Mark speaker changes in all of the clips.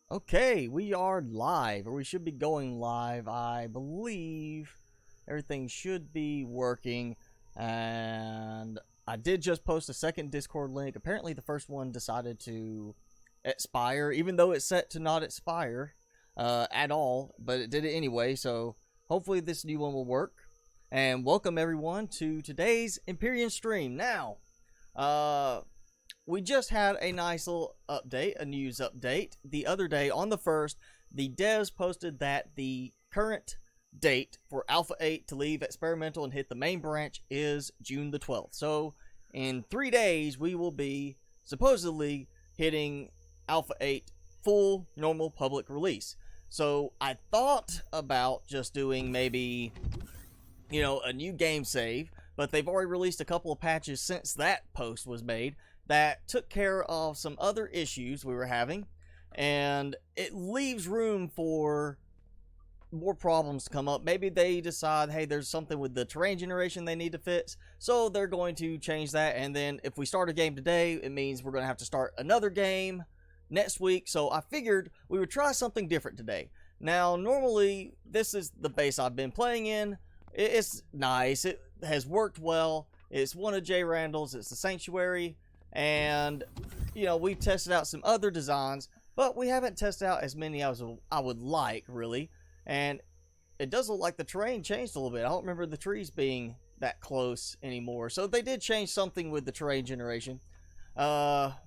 Speaker 1: Okay, we are live, or we should be going live. I believe everything should be working, and I did just post a second Discord link. Apparently the first one decided to expire, even though it's set to not expire at all, but it did it anyway, so hopefully this new one will work. And welcome everyone to today's Empyrion stream. Now, we just had a nice little update, a news update. The other day, on the 1st, the devs posted that the current date for Alpha 8 to leave experimental and hit the main branch is June the 12th. So, in 3 days, we will be supposedly hitting Alpha 8 full, normal public release. So, I thought about just doing maybe, you know, a new game save, but they've already released a couple of patches since that post was made that took care of some other issues we were having, and it leaves room for more problems to come up. Maybe they decide, hey, there's something with the terrain generation they need to fix, so they're going to change that. And then if we start a game today, it means we're going to have to start another game next week. So I figured we would try something different today. Now, normally, this is the base I've been playing in. It's nice. It has worked well. It's one of J. Randall's. It's the Sanctuary. And, you know, we've tested out some other designs, but we haven't tested out as many as I would like, really. And it does look like the terrain changed a little bit. I don't remember the trees being that close anymore. So they did change something with the terrain generation. But,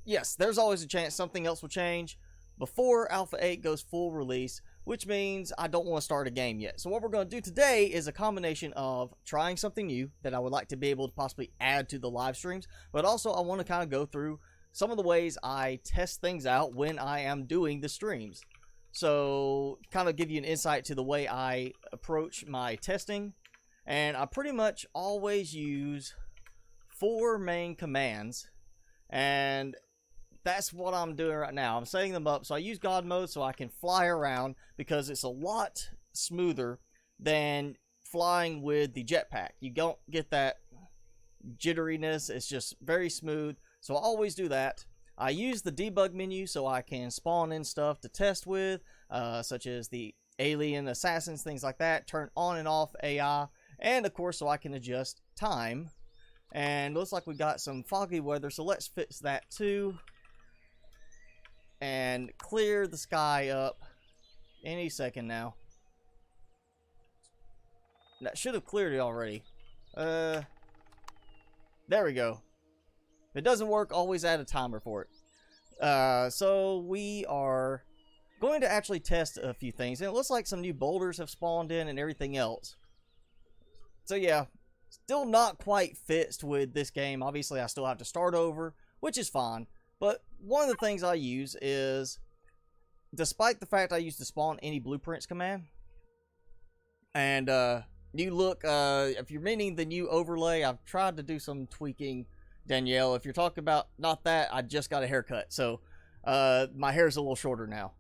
Speaker 1: yes, there's always a chance something else will change before Alpha 8 goes full release, which means I don't want to start a game yet. So what we're going to do today is a combination of trying something new that I would like to be able to possibly add to the live streams, but also I want to kind of go through some of the ways I test things out when I am doing the streams. So kind of give you an insight to the way I approach my testing. And I pretty much always use 4 main commands, and that's what I'm doing right now. I'm setting them up. So I use God mode so I can fly around, because it's a lot smoother than flying with the jetpack. You don't get that jitteriness. It's just very smooth. So I always do that. I use the debug menu so I can spawn in stuff to test with, such as the alien assassins, things like that. Turn on and off AI. And of course, so I can adjust time. And looks like we got some foggy weather, so let's fix that too. And clear the sky up any second now. That should have cleared it already. There we go. If it doesn't work, always add a timer for it. So we are going to actually test a few things, and it looks like some new boulders have spawned in and everything else. So yeah, still not quite fixed with this game. Obviously, I still have to start over, which is fine. But one of the things I use is, despite the fact I use the spawn any blueprints command, and new look, if you're meaning the new overlay, I've tried to do some tweaking, Danielle. If you're talking about not that, I just got a haircut, so my hair's a little shorter now.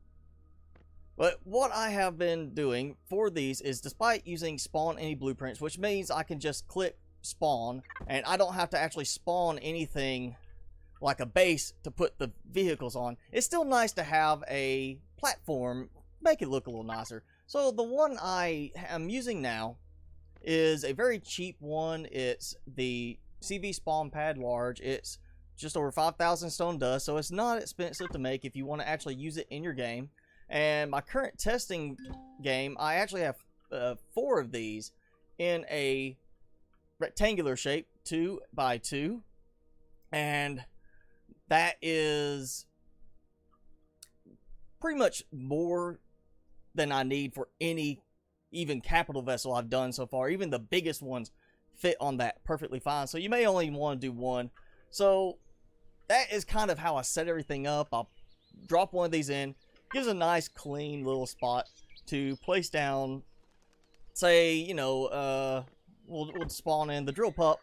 Speaker 1: But what I have been doing for these is, despite using spawn any blueprints, which means I can just click spawn, and I don't have to actually spawn anything like a base to put the vehicles on, it's still nice to have a platform, make it look a little nicer. So the one I am using now is a very cheap one. It's the CV Spawn Pad Large. It's just over 5,000 stone dust, so it's not expensive to make if you want to actually use it in your game. And my current testing game, I actually have 4 of these in a rectangular shape, 2 by 2, and that is pretty much more than I need for any even capital vessel I've done so far. Even the biggest ones fit on that perfectly fine. So you may only want to do one. So that is kind of how I set everything up. I'll drop one of these in. Gives a nice clean little spot to place down, say, you know, we'll spawn in the drill pup.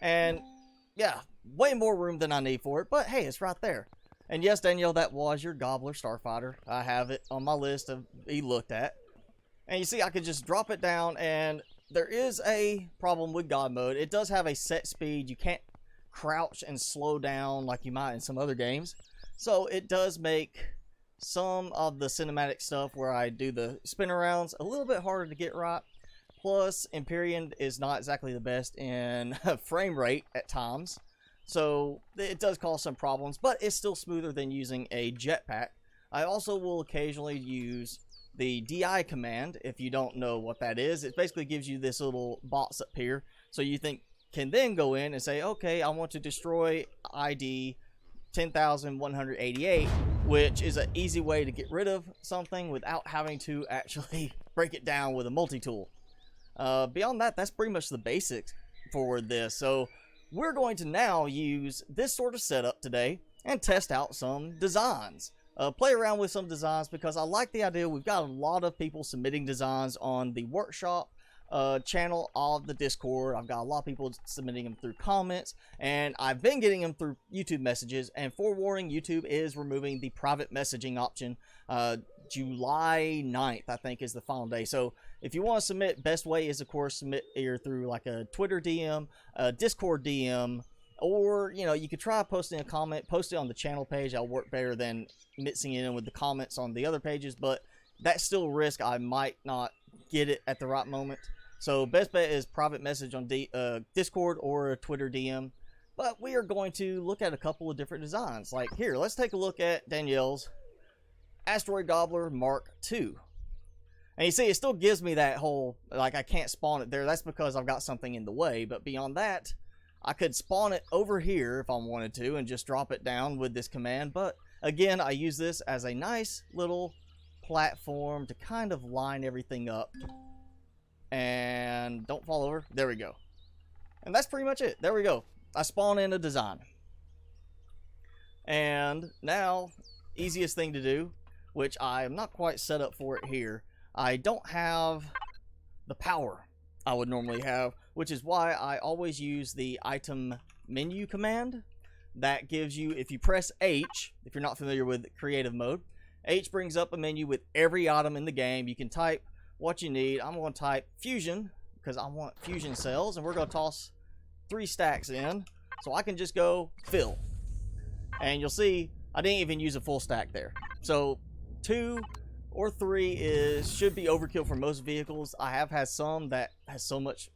Speaker 1: And yeah, way more room than I need for it, but hey, it's right there. And yes, Danielle, that was your gobbler starfighter. I have it on my list to be looked at. And you see, I can just drop it down, and there is a problem with God mode. It does have a set speed. You can't crouch and slow down like you might in some other games. So it does make some of the cinematic stuff where I do the spin arounds a little bit harder to get right. Plus, Empyrion is not exactly the best in frame rate at times, so it does cause some problems, but it's still smoother than using a jetpack. I also will occasionally use the DI command. If you don't know what that is, it basically gives you this little box up here, so you can then go in and say, okay, I want to destroy ID 10,188, which is an easy way to get rid of something without having to actually break it down with a multi-tool. Beyond that, that's pretty much the basics for this. So we're going to now use this sort of setup today and test out some designs. Play around with some designs because I like the idea. We've got a lot of people submitting designs on the workshop channel of the Discord. I've got a lot of people submitting them through comments, and I've been getting them through YouTube messages. And forewarning, YouTube is removing the private messaging option. July 9th, I think, is the final day. So if you want to submit, best way is, of course, submit either through like a Twitter DM, a Discord DM, or, you know, you could try posting a comment, post it on the channel page. That'll work better than mixing it in with the comments on the other pages, but that's still a risk. I might not get it at the right moment. So best bet is private message on Discord or a Twitter DM. But we are going to look at a couple of different designs. Like here, let's take a look at Danielle's Asteroid Gobbler Mark II. And you see, it still gives me that whole, like, I can't spawn it there. That's because I've got something in the way. But beyond that, I could spawn it over here if I wanted to and just drop it down with this command. But again, I use this as a nice little platform to kind of line everything up. And don't fall over. There we go. And that's pretty much it. There we go. I spawn in a design. And now, easiest thing to do, which I am not quite set up for it here. I don't have the power I would normally have, which is why I always use the item menu command. That gives you, if you press H, if you're not familiar with creative mode, H brings up a menu with every item in the game. You can type what you need. I'm going to type fusion because I want fusion cells, and we're going to toss 3 stacks in, so I can just go fill. And you'll see I didn't even use a full stack there. So 2 or 3 should be overkill for most vehicles. I have had some that has so much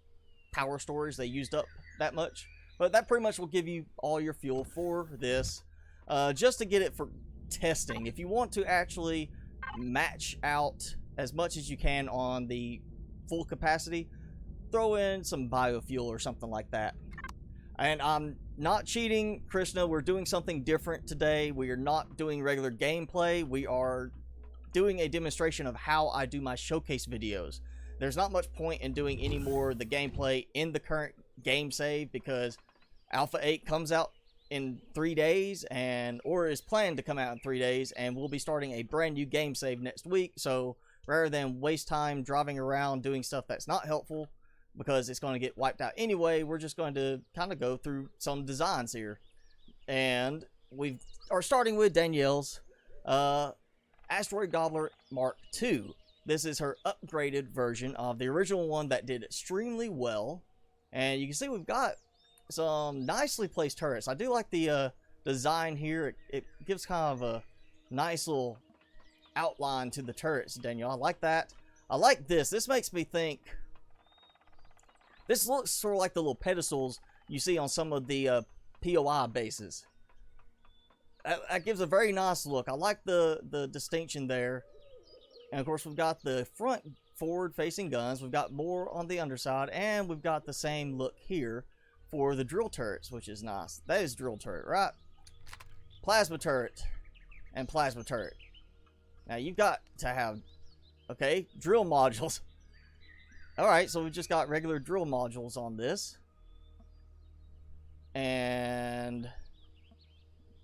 Speaker 1: power storage they used up that much, but that pretty much will give you all your fuel for this, just to get it for testing. If you want to actually match out as much as you can on the full capacity, throw in some biofuel or something like that. And I'm not cheating, Krishna. We're doing something different today. We are not doing regular gameplay. We are doing a demonstration of how I do my showcase videos. There's not much point in doing any more of the gameplay in the current game save because Alpha 8 comes out in 3 days, or is planned to come out in 3 days, and we'll be starting a brand new game save next week. So rather than waste time driving around doing stuff that's not helpful because it's going to get wiped out anyway, we're just going to kind of go through some designs here. And we are starting with Danielle's Asteroid Gobbler Mark II. This is her upgraded version of the original one that did extremely well. And you can see we've got some nicely placed turrets. I do like the design here. It gives kind of a nice little outline to the turrets, Danielle. I like that. I like this. This makes me think... This looks sort of like the little pedestals you see on some of the POI bases. That gives a very nice look. I like the distinction there. And of course we've got the front forward facing guns. We've got more on the underside. And we've got the same look here for the drill turrets, which is nice. That is drill turret, right? Plasma turret and plasma turret. Now you've got to have, okay, drill modules. Alright, so we've just got regular drill modules on this. And...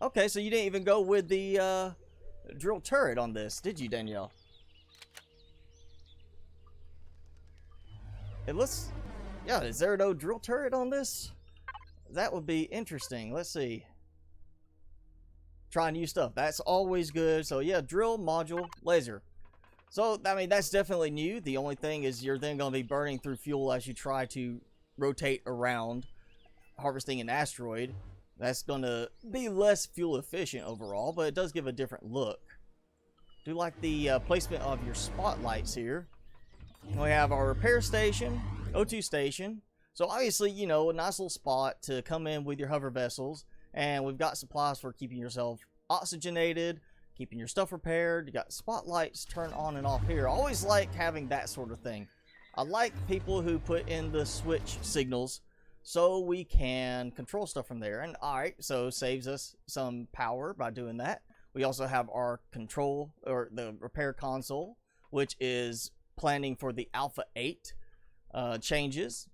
Speaker 1: okay, so you didn't even go with the drill turret on this, did you, Danielle? It looks... yeah, is there no drill turret on this? That would be interesting. Let's see. Try new stuff. That's always good. So yeah, drill module laser. So, I mean, that's definitely new. The only thing is you're then going to be burning through fuel as you try to rotate around, harvesting an asteroid. That's going to be less fuel efficient overall, but it does give a different look. Do like the placement of your spotlights here. We have our repair station, O2 station. So obviously, you know, a nice little spot to come in with your hover vessels. And we've got supplies for keeping yourself oxygenated, keeping your stuff repaired. You got spotlights turn on and off here. I always like having that sort of thing. I like people who put in the switch signals so we can control stuff from there. And alright, so saves us some power by doing that. We also have our control, or the repair console, which is planning for the Alpha 8 changes.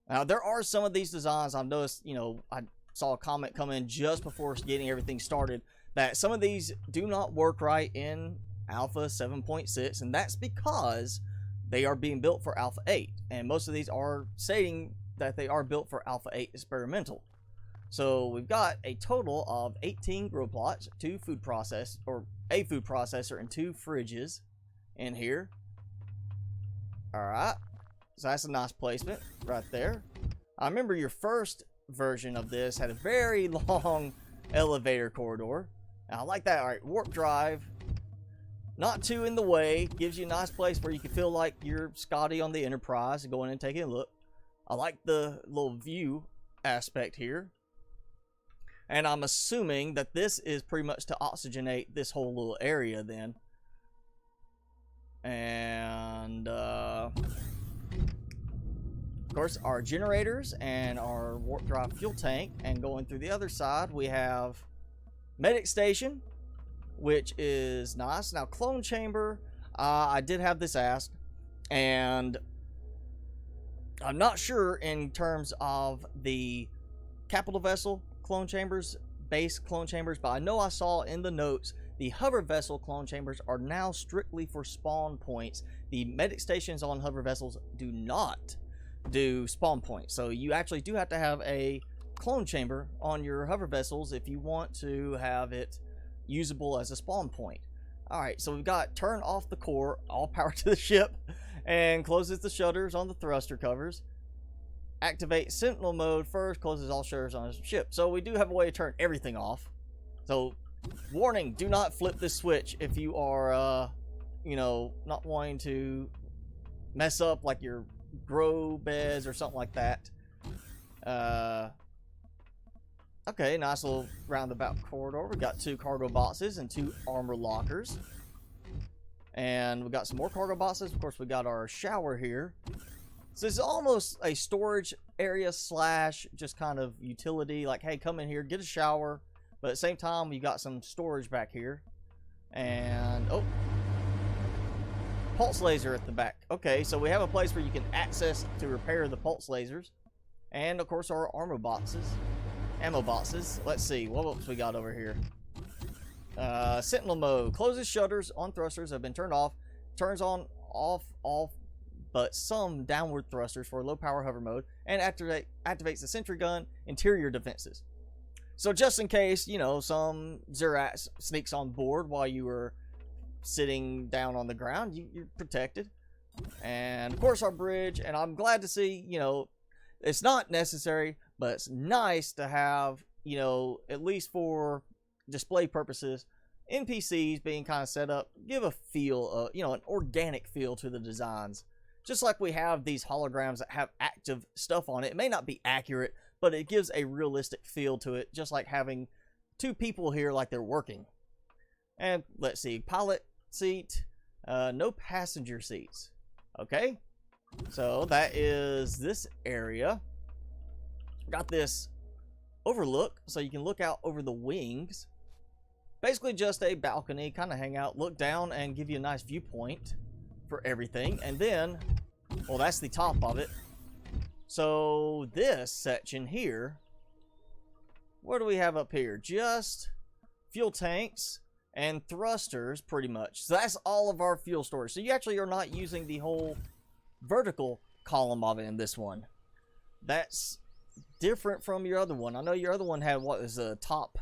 Speaker 1: Now, there are some of these designs I've noticed, you know, I saw a comment come in just before getting everything started, that some of these do not work right in Alpha 7.6, and that's because they are being built for Alpha 8, and most of these are stating that they are built for Alpha 8 experimental. So we've got a total of 18 grow plots, a food processor, and 2 fridges in here. Alright, so that's a nice placement right there. I remember your first version of this had a very long elevator corridor. And I like that. Alright, warp drive. Not too in the way. Gives you a nice place where you can feel like you're Scotty on the Enterprise and going in and taking a look. I like the little view aspect here. And I'm assuming that this is pretty much to oxygenate this whole little area then. And of course, our generators and our warp drive fuel tank. And going through the other side, we have medic station, which is nice. Now, clone chamber, I did have this asked, and I'm not sure in terms of the capital vessel clone chambers, base clone chambers, but I know I saw in the notes the hover vessel clone chambers are now strictly for spawn points. The medic stations on hover vessels do not do spawn points, so you actually do have to have a clone chamber on your hover vessels if you want to have it usable as a spawn point. Alright, so we've got turn off the core, all power to the ship, and closes the shutters on the thruster covers. Activate sentinel mode first, closes all shutters on the ship. So we do have a way to turn everything off. So warning, do not flip this switch if you are you know, not wanting to mess up like your grow beds or something like that. Okay, nice little roundabout corridor. We got 2 cargo boxes and 2 armor lockers. And we got some more cargo boxes. Of course, we got our shower here. So it's almost a storage area slash just kind of utility. Like, hey, come in here, get a shower. But at the same time, you got some storage back here. And, oh, pulse laser at the back. Okay, so we have a place where you can access to repair the pulse lasers. And, of course, our armor boxes. Ammo boxes. Let's see, what else we got over here? Sentinel mode. Closes shutters on thrusters have been turned off. Turns on, off, but some downward thrusters for low power hover mode. And activates the sentry gun, interior defenses. So just in case, you know, some Zerax sneaks on board while you were sitting down on the ground, you're protected. And of course our bridge, and I'm glad to see, you know, it's not necessary, but it's nice to have, you know, at least for display purposes, NPCs being kind of set up, give a feel, you know, an organic feel to the designs. Just like we have these holograms that have active stuff on it. It may not be accurate, but it gives a realistic feel to it, just like having 2 people here like they're working. And let's see, pilot seat, no passenger seats. Okay, so that is this area. Got this overlook, so you can look out over the wings. Basically just a balcony, kind of hang out, look down, and give you a nice viewpoint for everything. And then, well, that's the top of it. So this section here, what do we have up here? Just fuel tanks and thrusters, pretty much. So that's all of our fuel storage. So you actually are not using the whole vertical column of it in this one. That's different from your other one. I know your other one had what is a top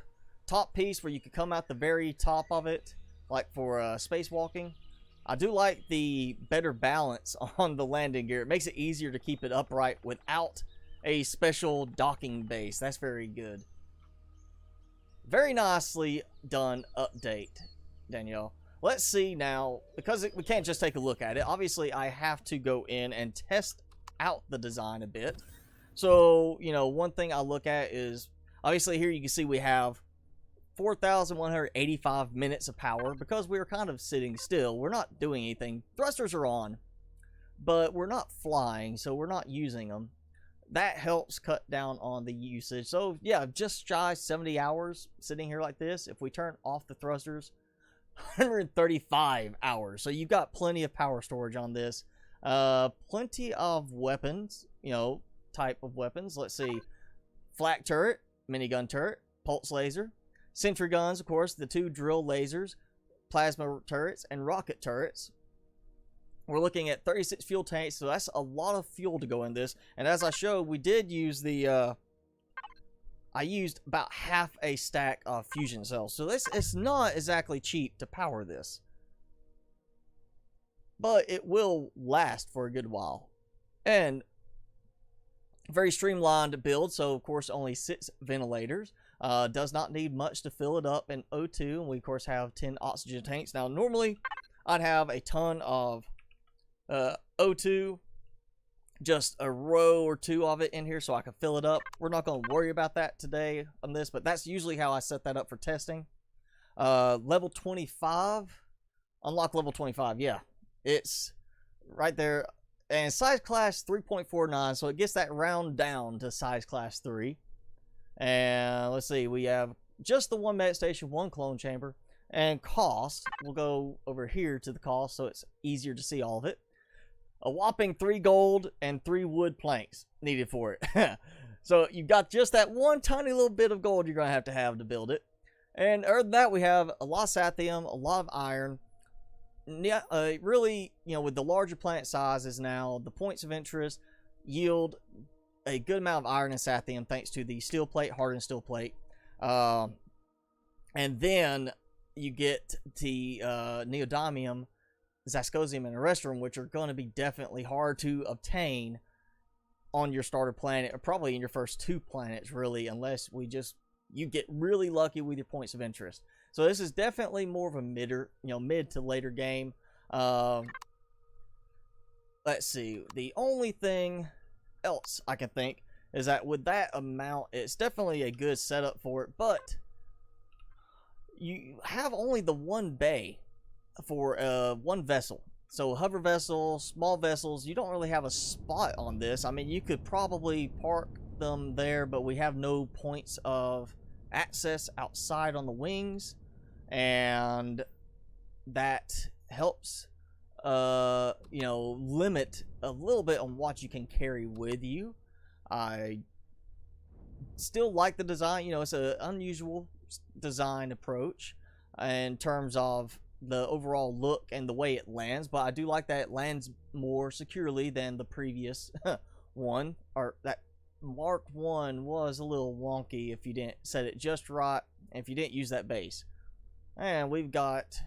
Speaker 1: piece where you could come out the very top of it, like for spacewalking. I do like the better balance on the landing gear. It makes it easier to keep it upright without a special docking base. That's very good. Very nicely done update, Danielle. let's see now, because we can't just take a look at it. Obviously, I have to go in and test out the design a bit. So, you know, one thing I look at is, obviously here you can see we have 4,185 minutes of power because we were kind of sitting still. We're not doing anything. Thrusters are on, but we're not flying, so we're not using them. That helps cut down on the usage. So, yeah, just shy 70 hours sitting here like this. If we turn off the thrusters, 135 hours. So you've got plenty of power storage on this. Plenty of weapons, you know, type of weapons. Let's see. Flak turret, minigun turret, pulse laser, sentry guns, of course, the 2 drill lasers, plasma turrets, and rocket turrets. We're looking at 36 fuel tanks, so that's a lot of fuel to go in this. And as I showed, we did use the, I used about half a stack of fusion cells. So it's not exactly cheap to power this. But it will last for a good while. And very streamlined build, so of course only 6 ventilators. Does not need much to fill it up in O2. And we, of course, have 10 oxygen tanks. Now, normally, I'd have a ton of O2, just a row or 2 of it in here so I can fill it up. We're not going to worry about that today on this, but that's usually how I set that up for testing. Level 25, unlock level 25, yeah, it's right there. And size class 3.49, so it gets that round down to size class 3. And let's see, we have just the 1 med station, 1 clone chamber, and cost. We'll go over here to the cost so it's easier to see all of it. A whopping 3 gold and 3 wood planks needed for it. So you've got just that one tiny little bit of gold you're going to have to build it. And other than that, we have a lot of sathium, a lot of iron. Yeah, really, you know, with the larger planet sizes now, the points of interest yield a good amount of iron and sathium thanks to the steel plate, hardened steel plate. And then you get the neodymium, zascosium, and erestrum, which are going to be definitely hard to obtain on your starter planet, or probably in your first 2 planets, really, unless you get really lucky with your points of interest. So this is definitely more of a mid to later game. Let's see. The only thing else I can think is that with that amount, it's definitely a good setup for it, but you have only the 1 bay for 1 vessel. So hover vessels, small vessels, you don't really have a spot on this. I mean, you could probably park them there, but we have no points of access outside on the wings, and that helps you know, limit a little bit on what you can carry with you. I still like the design. You know, it's an unusual design approach in terms of the overall look and the way it lands, but I do like that it lands more securely than the previous one. Or that Mark 1 was a little wonky if you didn't set it just right, and if you didn't use that base. And we've got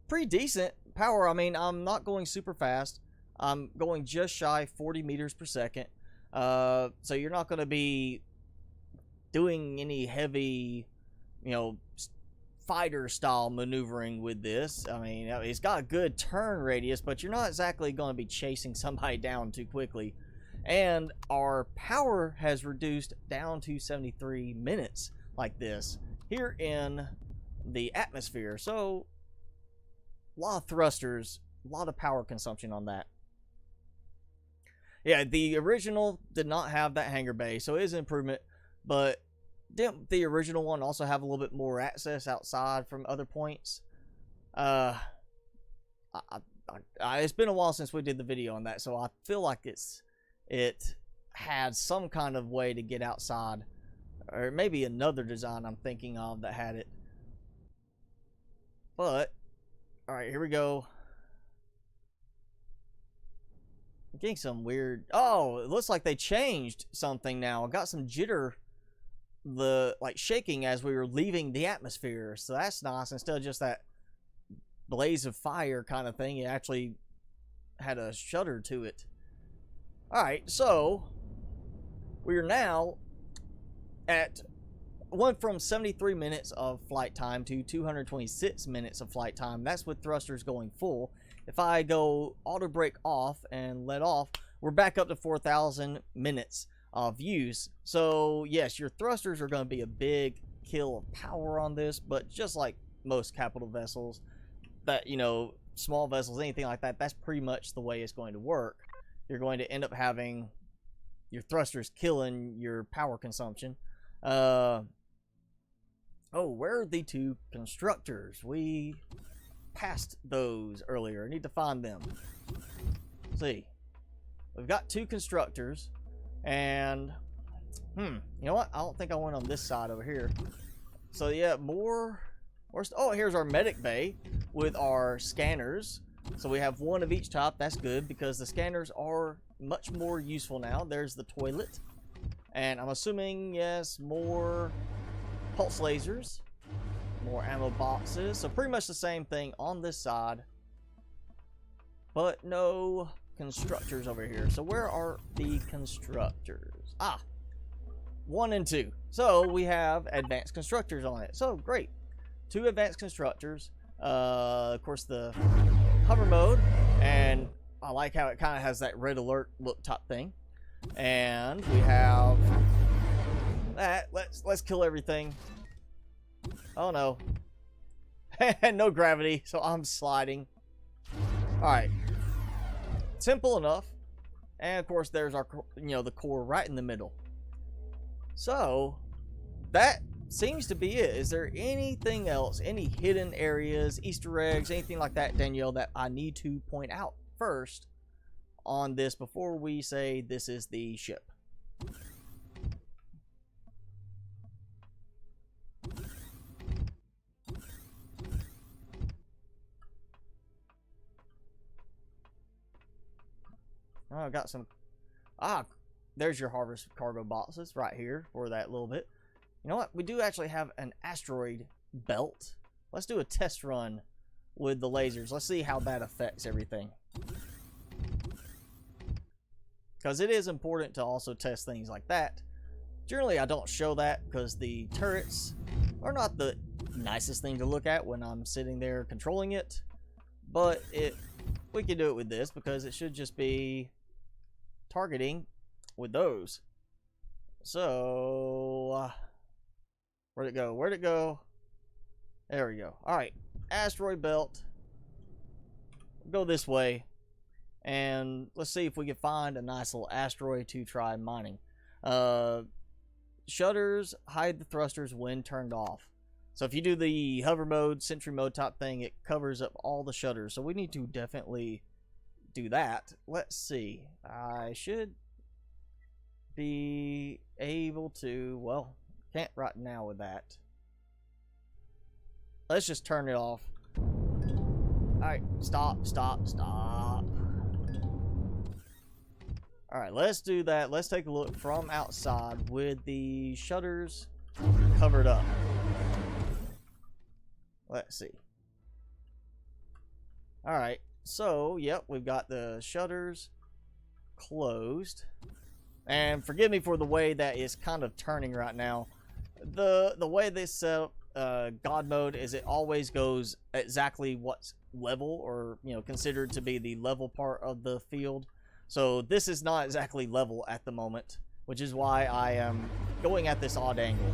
Speaker 1: pretty decent power. I mean, I'm not going super fast. I'm going just shy 40 meters per second. So you're not going to be doing any heavy, you know, fighter style maneuvering with this. I mean, it's got a good turn radius, but you're not exactly going to be chasing somebody down too quickly. And our power has reduced down to 73 minutes like this here in the atmosphere. So a lot of thrusters, a lot of power consumption on that. Yeah, the original did not have that hangar bay, so it is an improvement, but didn't the original one also have a little bit more access outside from other points? It's been a while since we did the video on that, so I feel like it had some kind of way to get outside, or maybe another design I'm thinking of that had it. But all right, here we go. I'm getting some weird. Oh, it looks like they changed something now. I got some jitter, like shaking as we were leaving the atmosphere. So that's nice. Instead of just that blaze of fire kind of thing, it actually had a shudder to it. All right, so we are now at went from 73 minutes of flight time to 226 minutes of flight time. That's with thrusters going full. If I go auto brake off and let off, we're back up to 4,000 minutes of use. So yes, your thrusters are going to be a big kill of power on this, but just like most capital vessels, that, you know, small vessels, anything like that, that's pretty much the way it's going to work. You're going to end up having your thrusters killing your power consumption. Oh, where are the two constructors? We passed those earlier. I need to find them. Let's see, we've got two constructors, and you know what? I don't think I went on this side over here. So yeah, oh, here's our medic bay with our scanners. So we have one of each type. That's good because the scanners are much more useful now. There's the toilet, and I'm assuming, yes, more pulse lasers, more ammo boxes. So pretty much the same thing on this side, but no constructors over here. So where are the constructors? 1 and 2. So we have advanced constructors on it. So great, 2 advanced constructors. Of course, the hover mode, and I like how it kind of has that red alert look top thing. And we have that. Let's kill everything. Oh no. No gravity, so I'm sliding. Alright. Simple enough. And of course there's our, you know, the core right in the middle. So that seems to be it. Is there anything else? Any hidden areas, Easter eggs, anything like that, Danielle, that I need to point out first on this before we say this is the ship? Oh, I got some. There's your harvest cargo boxes right here for that little bit. You know what? We do actually have an asteroid belt. Let's do a test run with the lasers. Let's see how that affects everything. Because it is important to also test things like that. Generally, I don't show that because the turrets are not the nicest thing to look at when I'm sitting there controlling it. But we can do it with this because it should just be targeting with those. So where'd it go? Where'd it go? There we go. All right, asteroid belt. Go this way, and let's see if we can find a nice little asteroid to try mining. Shutters hide the thrusters when turned off. So if you do the hover mode, sentry mode type thing, it covers up all the shutters. So we need to definitely do that. Let's see. I should be able to, well, can't right now with that. Let's just turn it off. Alright, stop. Alright, let's do that. Let's take a look from outside with the shutters covered up. Let's see. Alright, so, yep, we've got the shutters closed. And forgive me for the way that is kind of turning right now. The way they set up God mode is it always goes exactly what's level, or, you know, considered to be the level part of the field. So this is not exactly level at the moment, which is why I am going at this odd angle.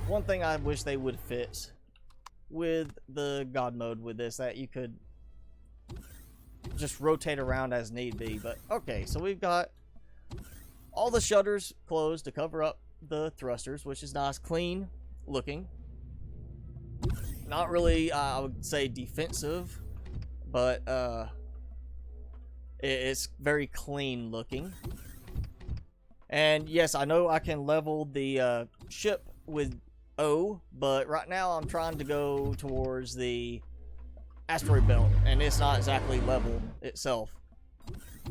Speaker 1: One thing I wish they would fix with the God mode with this, that you could just rotate around as need be. But okay, so we've got all the shutters closed to cover up the thrusters, which is nice, clean looking. Not really, I would say, defensive, but it's very clean looking. And yes, I know I can level the ship with O, but right now I'm trying to go towards the asteroid belt, and it's not exactly level itself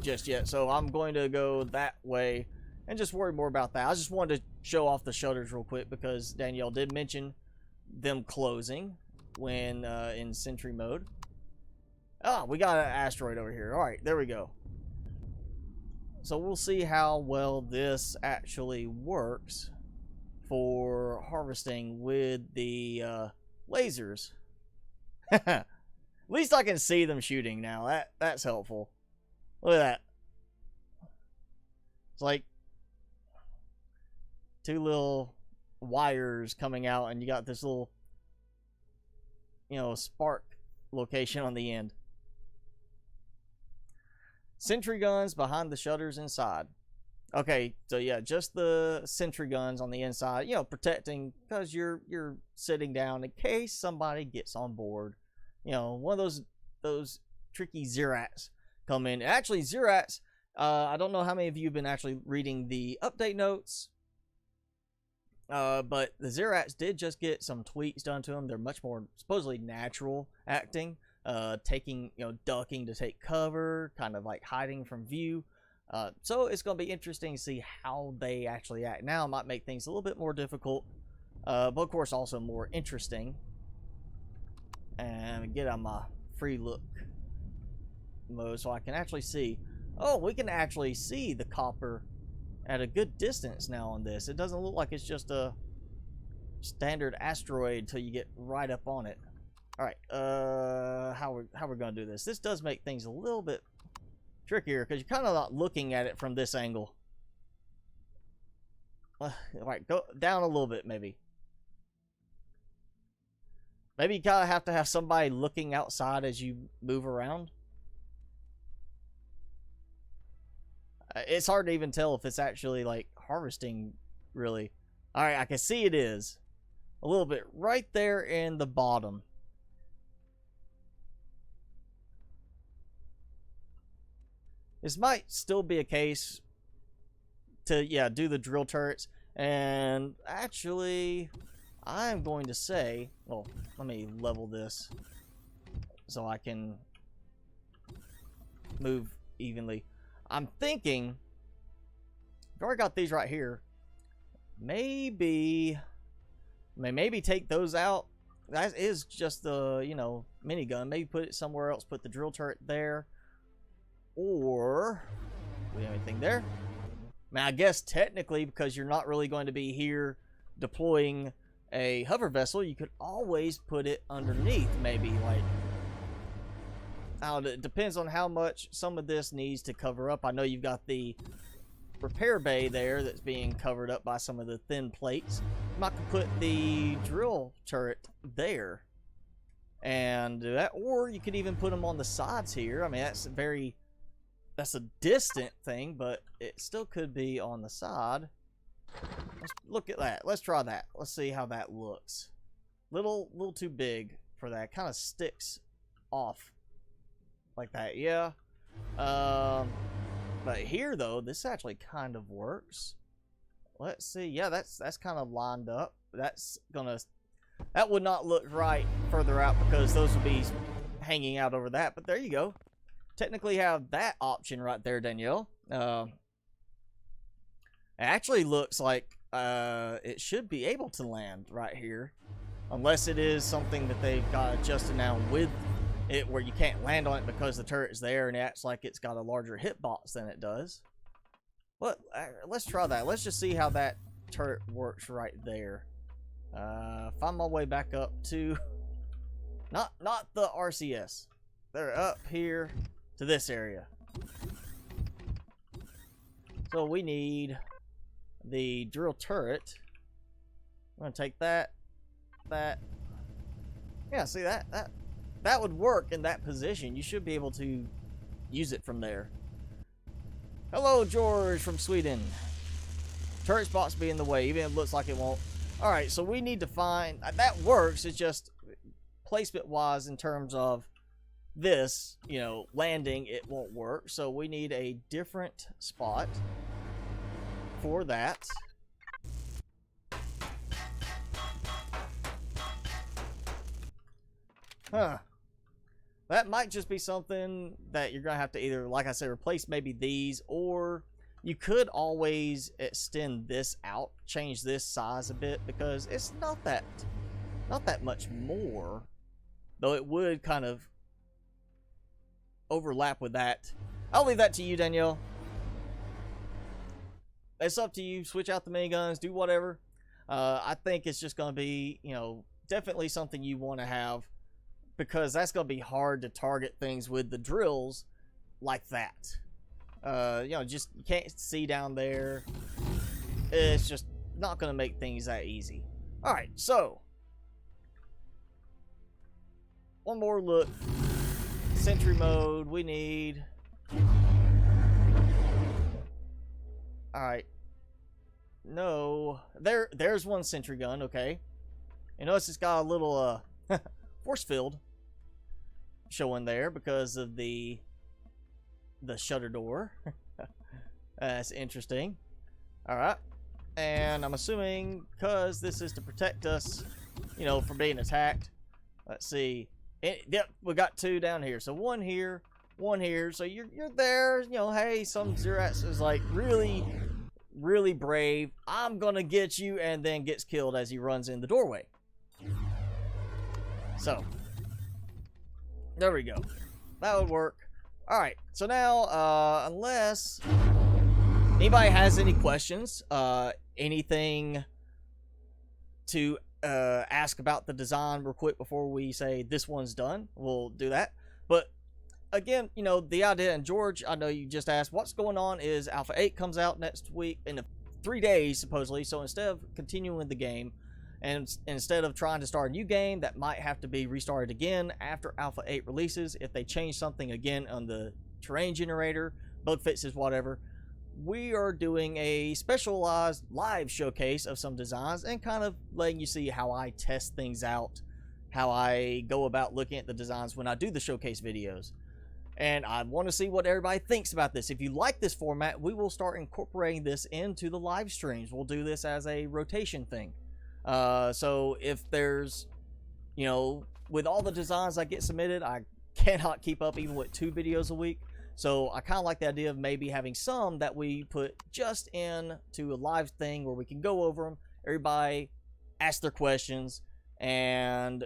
Speaker 1: just yet. So I'm going to go that way and just worry more about that. I just wanted to show off the shutters real quick because Danielle did mention them closing when in sentry mode. Ah, we got an asteroid over here. All right, there we go. So we'll see how well this actually works for harvesting with the lasers. At least I can see them shooting now. That's helpful. Look at that. It's like two little wires coming out, and you got this little, you know, spark location on the end. Sentry guns behind the shutters inside. Okay, so yeah, just the sentry guns on the inside, you know, protecting, because you're sitting down in case somebody gets on board. You know, one of those tricky Zerats come in. Actually, Zerats, I don't know how many of you have been actually reading the update notes, but the Zerats did just get some tweaks done to them. They're much more supposedly natural acting, taking, you know, ducking to take cover, kind of like hiding from view. So it's going to be interesting to see how they actually act. Now it might make things a little bit more difficult, but of course also more interesting. And get on my free look mode so I can actually see. Oh, we can actually see the copper at a good distance now on this. It doesn't look like it's just a standard asteroid until you get right up on it. All right, how we're going to do this? This does make things a little bit trickier because you're kind of not looking at it from this angle. All right, go down a little bit, maybe. Maybe you kind of have to have somebody looking outside as you move around. It's hard to even tell if it's actually like harvesting, really. All right, I can see it is a little bit right there in the bottom. This might still be a case to, yeah, do the drill turrets. And actually, I'm going to say, well, let me level this so I can move evenly. I'm thinking, I've already got these right here. Maybe take those out. That is just the, you know, minigun. Maybe put it somewhere else. Put the drill turret there. Or, do we have anything there? I mean, I guess technically, because you're not really going to be here deploying a hover vessel, you could always put it underneath, maybe, like, it depends on how much some of this needs to cover up. I know you've got the repair bay there that's being covered up by some of the thin plates. I'm not going to put the drill turret there and do that, or you could even put them on the sides here. I mean, that's a distant thing, but it still could be on the side. Let's look at that. Let's try that. Let's see how that looks. Little too big for that. Kind of sticks off like that. Yeah. But here though, this actually kind of works. Let's see. Yeah, that's kind of lined up. That would not look right further out because those would be hanging out over that. But there you go. Technically have that option right there, Danielle. It actually looks like it should be able to land right here, unless it is something that they've got adjusted now with it where you can't land on it because the turret is there and it acts like it's got a larger hitbox than it does. But let's try that. Let's just see how that turret works right there. Find my way back up to not the RCS. They're up here to this area. So we need the drill turret. I'm gonna take that. Yeah, see that would work in that position. You should be able to use it from there. Hello, George from Sweden. Turret spots be in the way, even if it looks like it won't. All right, so we need to find that works. It's just placement wise in terms of this, you know, landing, it won't work. So we need a different spot for that. Huh. That might just be something that you're gonna have to either, like I said, replace maybe these, or you could always extend this out, change this size a bit, because it's not that much more, though it would kind of overlap with that. I'll leave that to you, Danielle. It's up to you. Switch out the miniguns, do whatever. I think it's just going to be, you know, definitely something you want to have, because that's going to be hard to target things with the drills like that. You know, just you can't see down there. It's just not going to make things that easy. Alright, so one more look. Sentry mode, we need... Alright. No. There's one sentry gun, okay. You notice it's got a little force field showing there because of the shutter door. That's interesting. Alright. And I'm assuming because this is to protect us, you know, from being attacked. Let's see. Yep, we got two down here. So one here, one here. So you're there, you know, hey, some Xerax is like really brave. I'm gonna get you, and then gets killed as he runs in the doorway. So there we go. That would work. Alright, so now unless anybody has any questions, anything to ask about the design real quick before we say this one's done, we'll do that. But again, you know, the idea, and George, I know you just asked, what's going on is Alpha 8 comes out next week in 3 days, supposedly. So instead of continuing the game, and instead of trying to start a new game that might have to be restarted again after Alpha 8 releases, if they change something again on the terrain generator, bug fixes, whatever, we are doing a specialized live showcase of some designs and kind of letting you see how I test things out, how I go about looking at the designs when I do the showcase videos. And I want to see what everybody thinks about this. If you like this format, we will start incorporating this into the live streams. We'll do this as a rotation thing. So if there's, you know, with all the designs I get submitted, I cannot keep up even with 2 videos a week. So I kind of like the idea of maybe having some that we put just into a live thing where we can go over them, everybody ask their questions, and,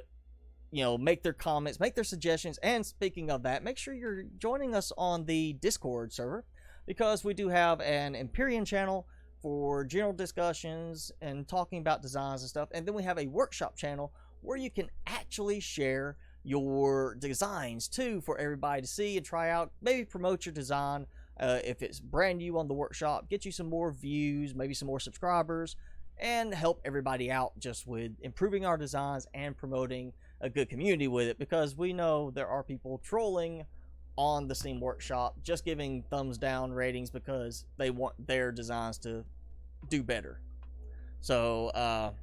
Speaker 1: you know, make their comments, make their suggestions. And speaking of that, make sure you're joining us on the Discord server, because we do have an Empyrion channel for general discussions and talking about designs and stuff. And then we have a workshop channel where you can actually share your designs too for everybody to see and try out, maybe promote your design if it's brand new on the workshop, get you some more views, maybe some more subscribers, and help everybody out just with improving our designs and promoting a good community with it, because we know there are people trolling on the Steam Workshop, just giving thumbs down ratings because they want their designs to do better. So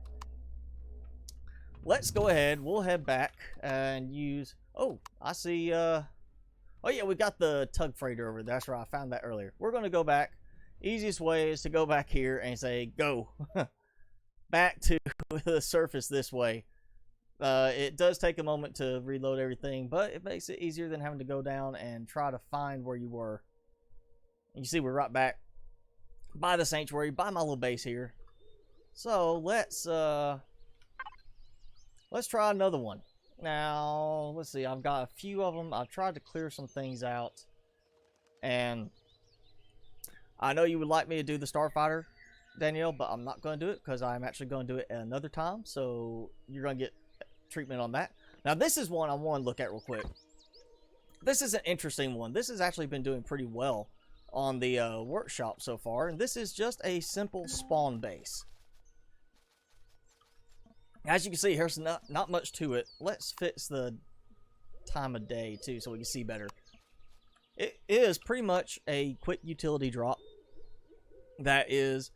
Speaker 1: let's go ahead. We'll head back and use... Oh, I see... Oh, yeah, we got the tug freighter over there. That's right. I found that earlier. We're going to go back. Easiest way is to go back here and say, go. Back to the surface this way. It does take a moment to reload everything, but it makes it easier than having to go down and try to find where you were. And you see we're right back by the sanctuary, by my little base here. So let's try another one. Now, let's see. I've got a few of them. I've tried to clear some things out. And I know you would like me to do the Starfighter, Danielle, but I'm not going to do it because I'm actually going to do it at another time. So you're going to get treatment on that. Now, this is one I want to look at real quick. This is an interesting one. This has actually been doing pretty well on the workshop so far. And this is just a simple spawn base. As you can see, there's not much to it. Let's fix the time of day, too, so we can see better. It is pretty much a quick utility drop that is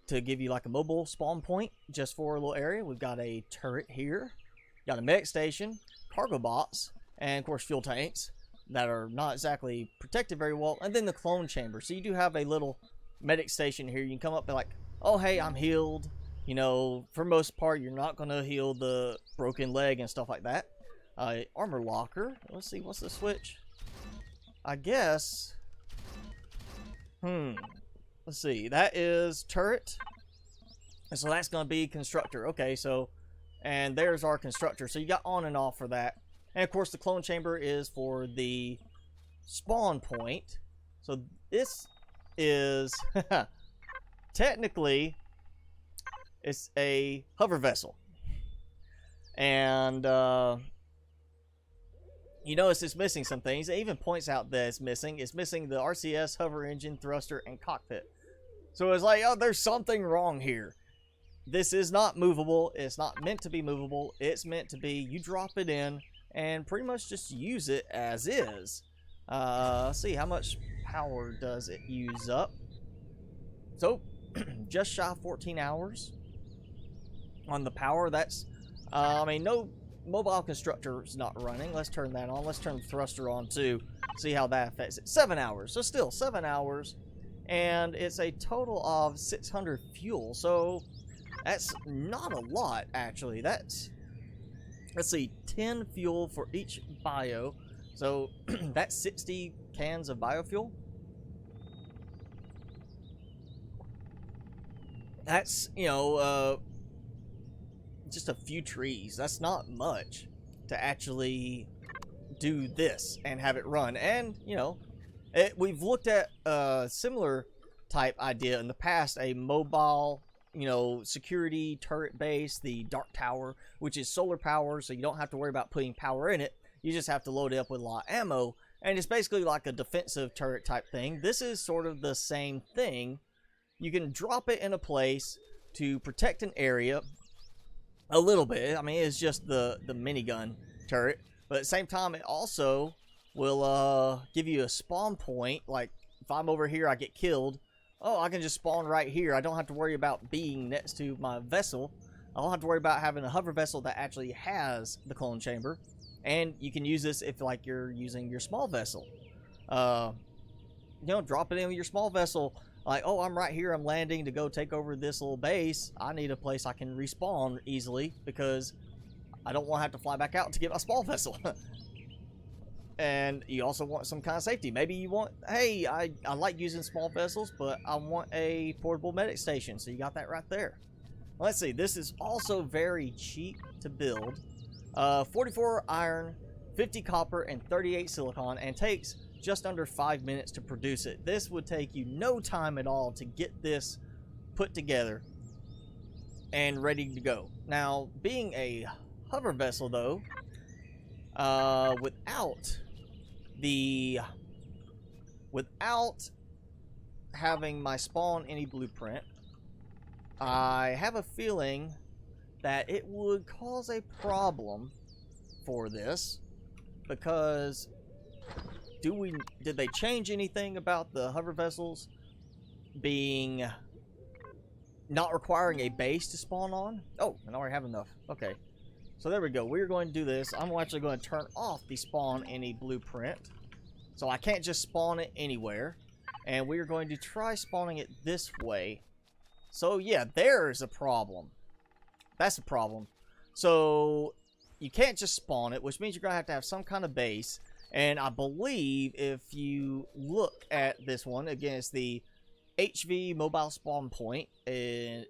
Speaker 1: to give you like a mobile spawn point just for a little area. We've got a turret here. Got a medic station, cargo bots, and, of course, fuel tanks that are not exactly protected very well. And then the clone chamber. So you do have a little medic station here. You can come up and be like, oh, hey, I'm healed. You know, for most part, you're not going to heal the broken leg and stuff like that. Armor locker. Let's see, what's the switch? I guess. Let's see. That is turret. And so that's going to be constructor. Okay, so, and there's our constructor. So you got on and off for that. And of course, the clone chamber is for the spawn point. So this is technically It's a hover vessel. And you notice it's missing some things. It even points out that it's missing. It's missing the RCS, hover engine, thruster, and cockpit. So it's like, oh, there's something wrong here. This is not movable. It's not meant to be movable. It's meant to be, you drop it in and pretty much just use it as is. Let's see, how much power does it use up? So, just shy of 14 hours on the power. That's, I mean, no mobile constructor is not running. Let's turn that on. Let's turn the thruster on too. See how that affects it. 7 hours. So still 7 hours. And it's a total of 600 fuel. So that's not a lot, actually. That's, let's see, 10 fuel for each bio. So that's 60 cans of biofuel. That's, you know, just a few trees. That's not much to actually do this and have it run. And, you know, we've looked at a similar type idea in the past, a mobile, you know, security turret base, the Dark Tower, which is solar power, so you don't have to worry about putting power in it. You just have to load it up with a lot of ammo, and it's basically like a defensive turret type thing. This is sort of the same thing. You can drop it in a place to protect an area a little bit. I mean, it's just the minigun turret, but at the same time, it also will give you a spawn point. Like, if I'm over here, I get killed. Oh, I can just spawn right here. I don't have to worry about being next to my vessel. I don't have to worry about having a hover vessel that actually has the clone chamber. And you can use this if, like, you're using your small vessel. You know, drop it in with your small vessel. Like, oh, I'm right here. I'm landing to go take over this little base. I need a place I can respawn easily because I don't want to have to fly back out to get my small vessel. And you also want some kind of safety. Maybe you want, hey, I like using small vessels, but I want a portable medic station. So you got that right there. Let's see. This is also very cheap to build. 44 iron, 50 copper, and 38 silicon, and takes just under 5 minutes to produce it. This would take you no time at all to get this put together and ready to go. Now, being a hover vessel, though, without having my spawn any blueprint, I have a feeling that it would cause a problem for this, because did they change anything about the hover vessels being not requiring a base to spawn on? Oh, and I already have enough. Okay, so there we go. We're going to do this. I'm actually going to turn off the spawn any blueprint, so I can't just spawn it anywhere, and we're going to try spawning it this way. So yeah, there's a problem. That's a problem. So you can't just spawn it, which means you're going to have some kind of base. And I believe if you look at this one, again, it's the HV mobile spawn point. And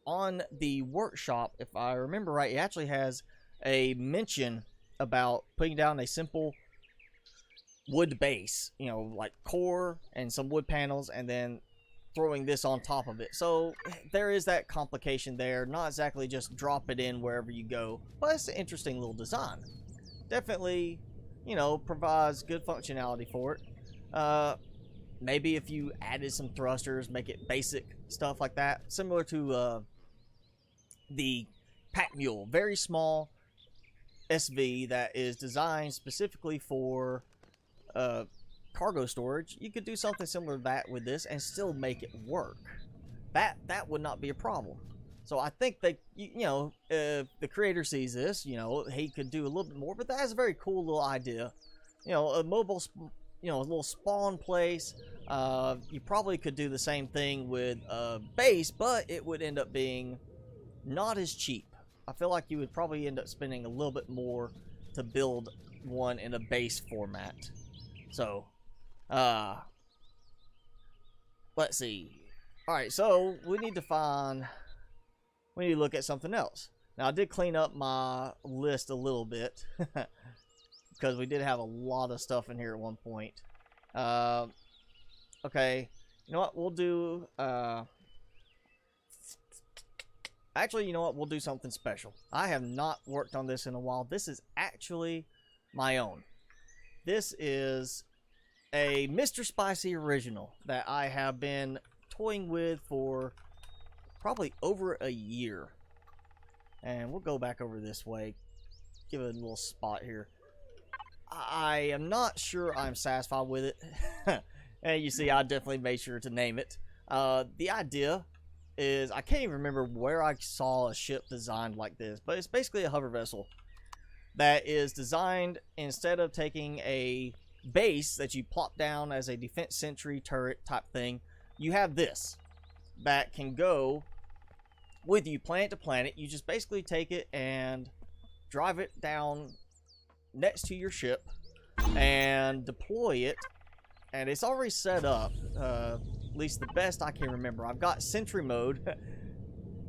Speaker 1: on the workshop, if I remember right, it actually has a mention about putting down a simple wood base, you know, like core and some wood panels, and then throwing this on top of it. So there is that complication there. Not exactly just drop it in wherever you go, but it's an interesting little design. Definitely, you know, provides good functionality for it. Maybe if you added some thrusters, make it basic stuff like that, similar to the Pack Mule, very small SV that is designed specifically for cargo storage. You could do something similar to that with this and still make it work. That would not be a problem. So I think that, you know, if the creator sees this, you know, he could do a little bit more, but that is a very cool little idea. You know, a mobile, you know, a little spawn place. You probably could do the same thing with a base, but it would end up being not as cheap. I feel like you would probably end up spending a little bit more to build one in a base format. So, let's see. Alright, so we need to look at something else. Now, I did clean up my list a little bit, because we did have a lot of stuff in here at one point. Okay, you know what, we'll do, Actually, you know what? We'll do something special. I have not worked on this in a while. This is actually my own. This is a Mr. Spicy original that I have been toying with for probably over a year. And we'll go back over this way. Give it a little spot here. I am not sure I'm satisfied with it. And you see, I definitely made sure to name it. The idea is, I can't even remember where I saw a ship designed like this, but it's basically a hover vessel that is designed, instead of taking a base that you plop down as a defense sentry turret type thing, you have this that can go with you planet to planet. You just basically take it and drive it down next to your ship and deploy it, and it's already set up, at least the best I can remember. I've got sentry mode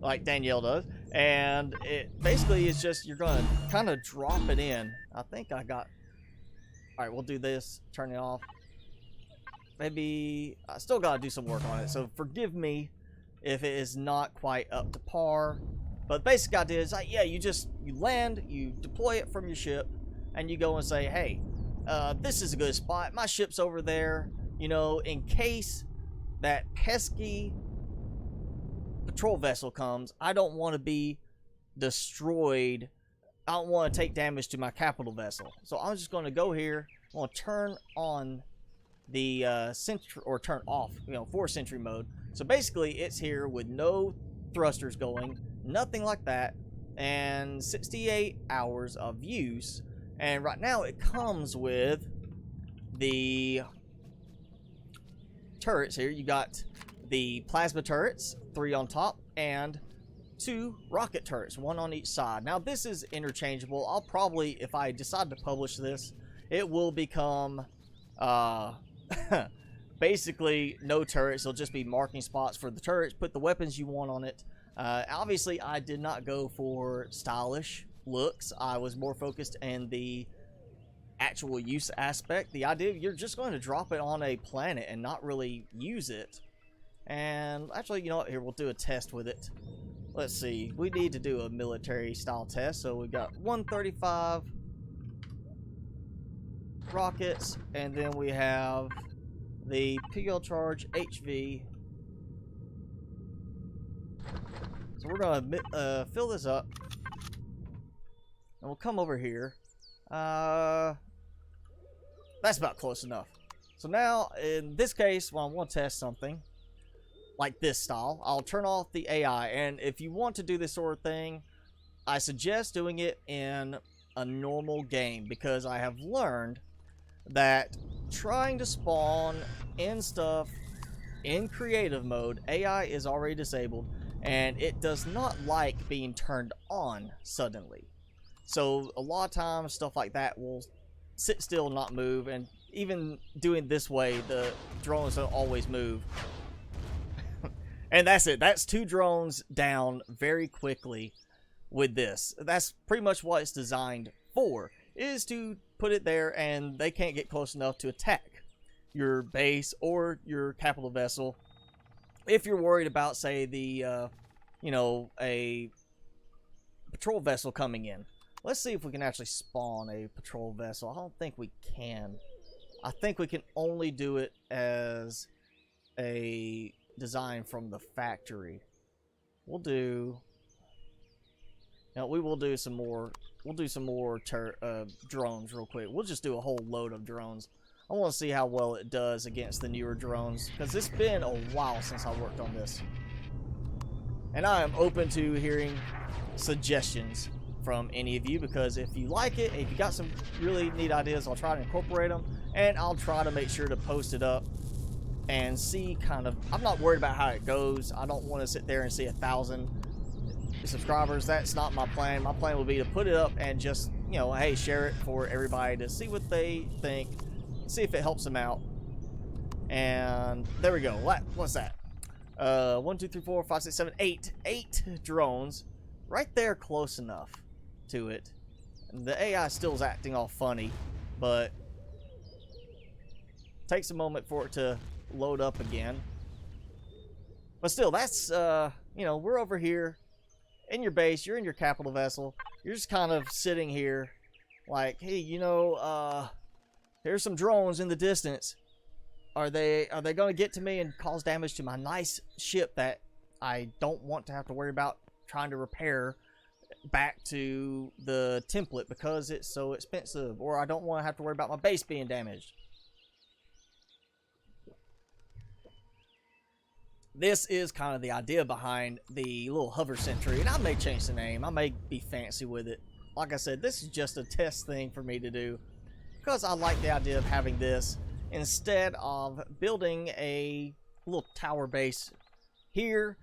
Speaker 1: like Danielle does, and it basically is just, you're gonna kind of drop it in. I think I got, all right, we'll do this, turn it off. Maybe I still gotta do some work on it, so forgive me if it is not quite up to par. But the basic idea is, yeah, you land, you deploy it from your ship, and you go and say, hey, this is a good spot, my ship's over there, you know, in case that pesky patrol vessel comes, I don't want to be destroyed. I don't want to take damage to my capital vessel. So I'm just going to go here, I'm going to turn on the sentry, or turn off, you know, for sentry mode. So basically it's here with no thrusters going, nothing like that, and 68 hours of use. And right now it comes with the turrets here. You got the plasma turrets, 3 on top, and 2 rocket turrets, 1 on each side. Now this is interchangeable. I'll probably, if I decide to publish this, it will become basically no turrets. It'll just be marking spots for the turrets. Put the weapons you want on it. Obviously I did not go for stylish looks. I was more focused in the actual use aspect. The idea, you're just going to drop it on a planet and not really use it. And actually, you know what, here, we'll do a test with it. Let's see, we need to do a military style test. So we've got 135 rockets, and then we have the PL charge HV. So we're gonna fill this up, and we'll come over here. That's about close enough. So now, in this case, when I want to test something like this style, I'll turn off the AI. And if you want to do this sort of thing, I suggest doing it in a normal game, because I have learned that trying to spawn in stuff in creative mode, AI is already disabled, and it does not like being turned on suddenly. So a lot of times stuff like that will sit still, not move, and even doing this way, the drones don't always move. And that's it. That's 2 drones down very quickly with this. That's pretty much what it's designed for, is to put it there and they can't get close enough to attack your base or your capital vessel. If you're worried about, say, the you know, a patrol vessel coming in. Let's see if we can actually spawn a patrol vessel. I don't think we can. I think we can only do it as a design from the factory. We'll do, you know, we will do some more. We'll do some more drones real quick. We'll just do a whole load of drones. I want to see how well it does against the newer drones, because it's been a while since I worked on this. And I am open to hearing suggestions from any of you, because if you like it, if you got some really neat ideas, I'll try to incorporate them, and I'll try to make sure to post it up and see kind of, I'm not worried about how it goes. I don't want to sit there and see 1,000 subscribers. That's not my plan. My plan would be to put it up and just, you know, hey, share it for everybody to see what they think, see if it helps them out. And there we go. What's that? 1, 2, 3, 4, 5, 6, 7, 8 drones right there, close enough to it. And the AI still is acting all funny, but takes a moment for it to load up again. But still, that's you know, we're over here in your base, you're in your capital vessel, you're just kind of sitting here like, hey, you know, here's some drones in the distance. Are they going to get to me and cause damage to my nice ship that I don't want to have to worry about trying to repair back to the template because it's so expensive, or I don't want to have to worry about my base being damaged. This is kind of the idea behind the little hover sentry, and I may change the name. I may be fancy with it. Like I said, this is just a test thing for me to do because I like the idea of having this instead of building a little tower base here.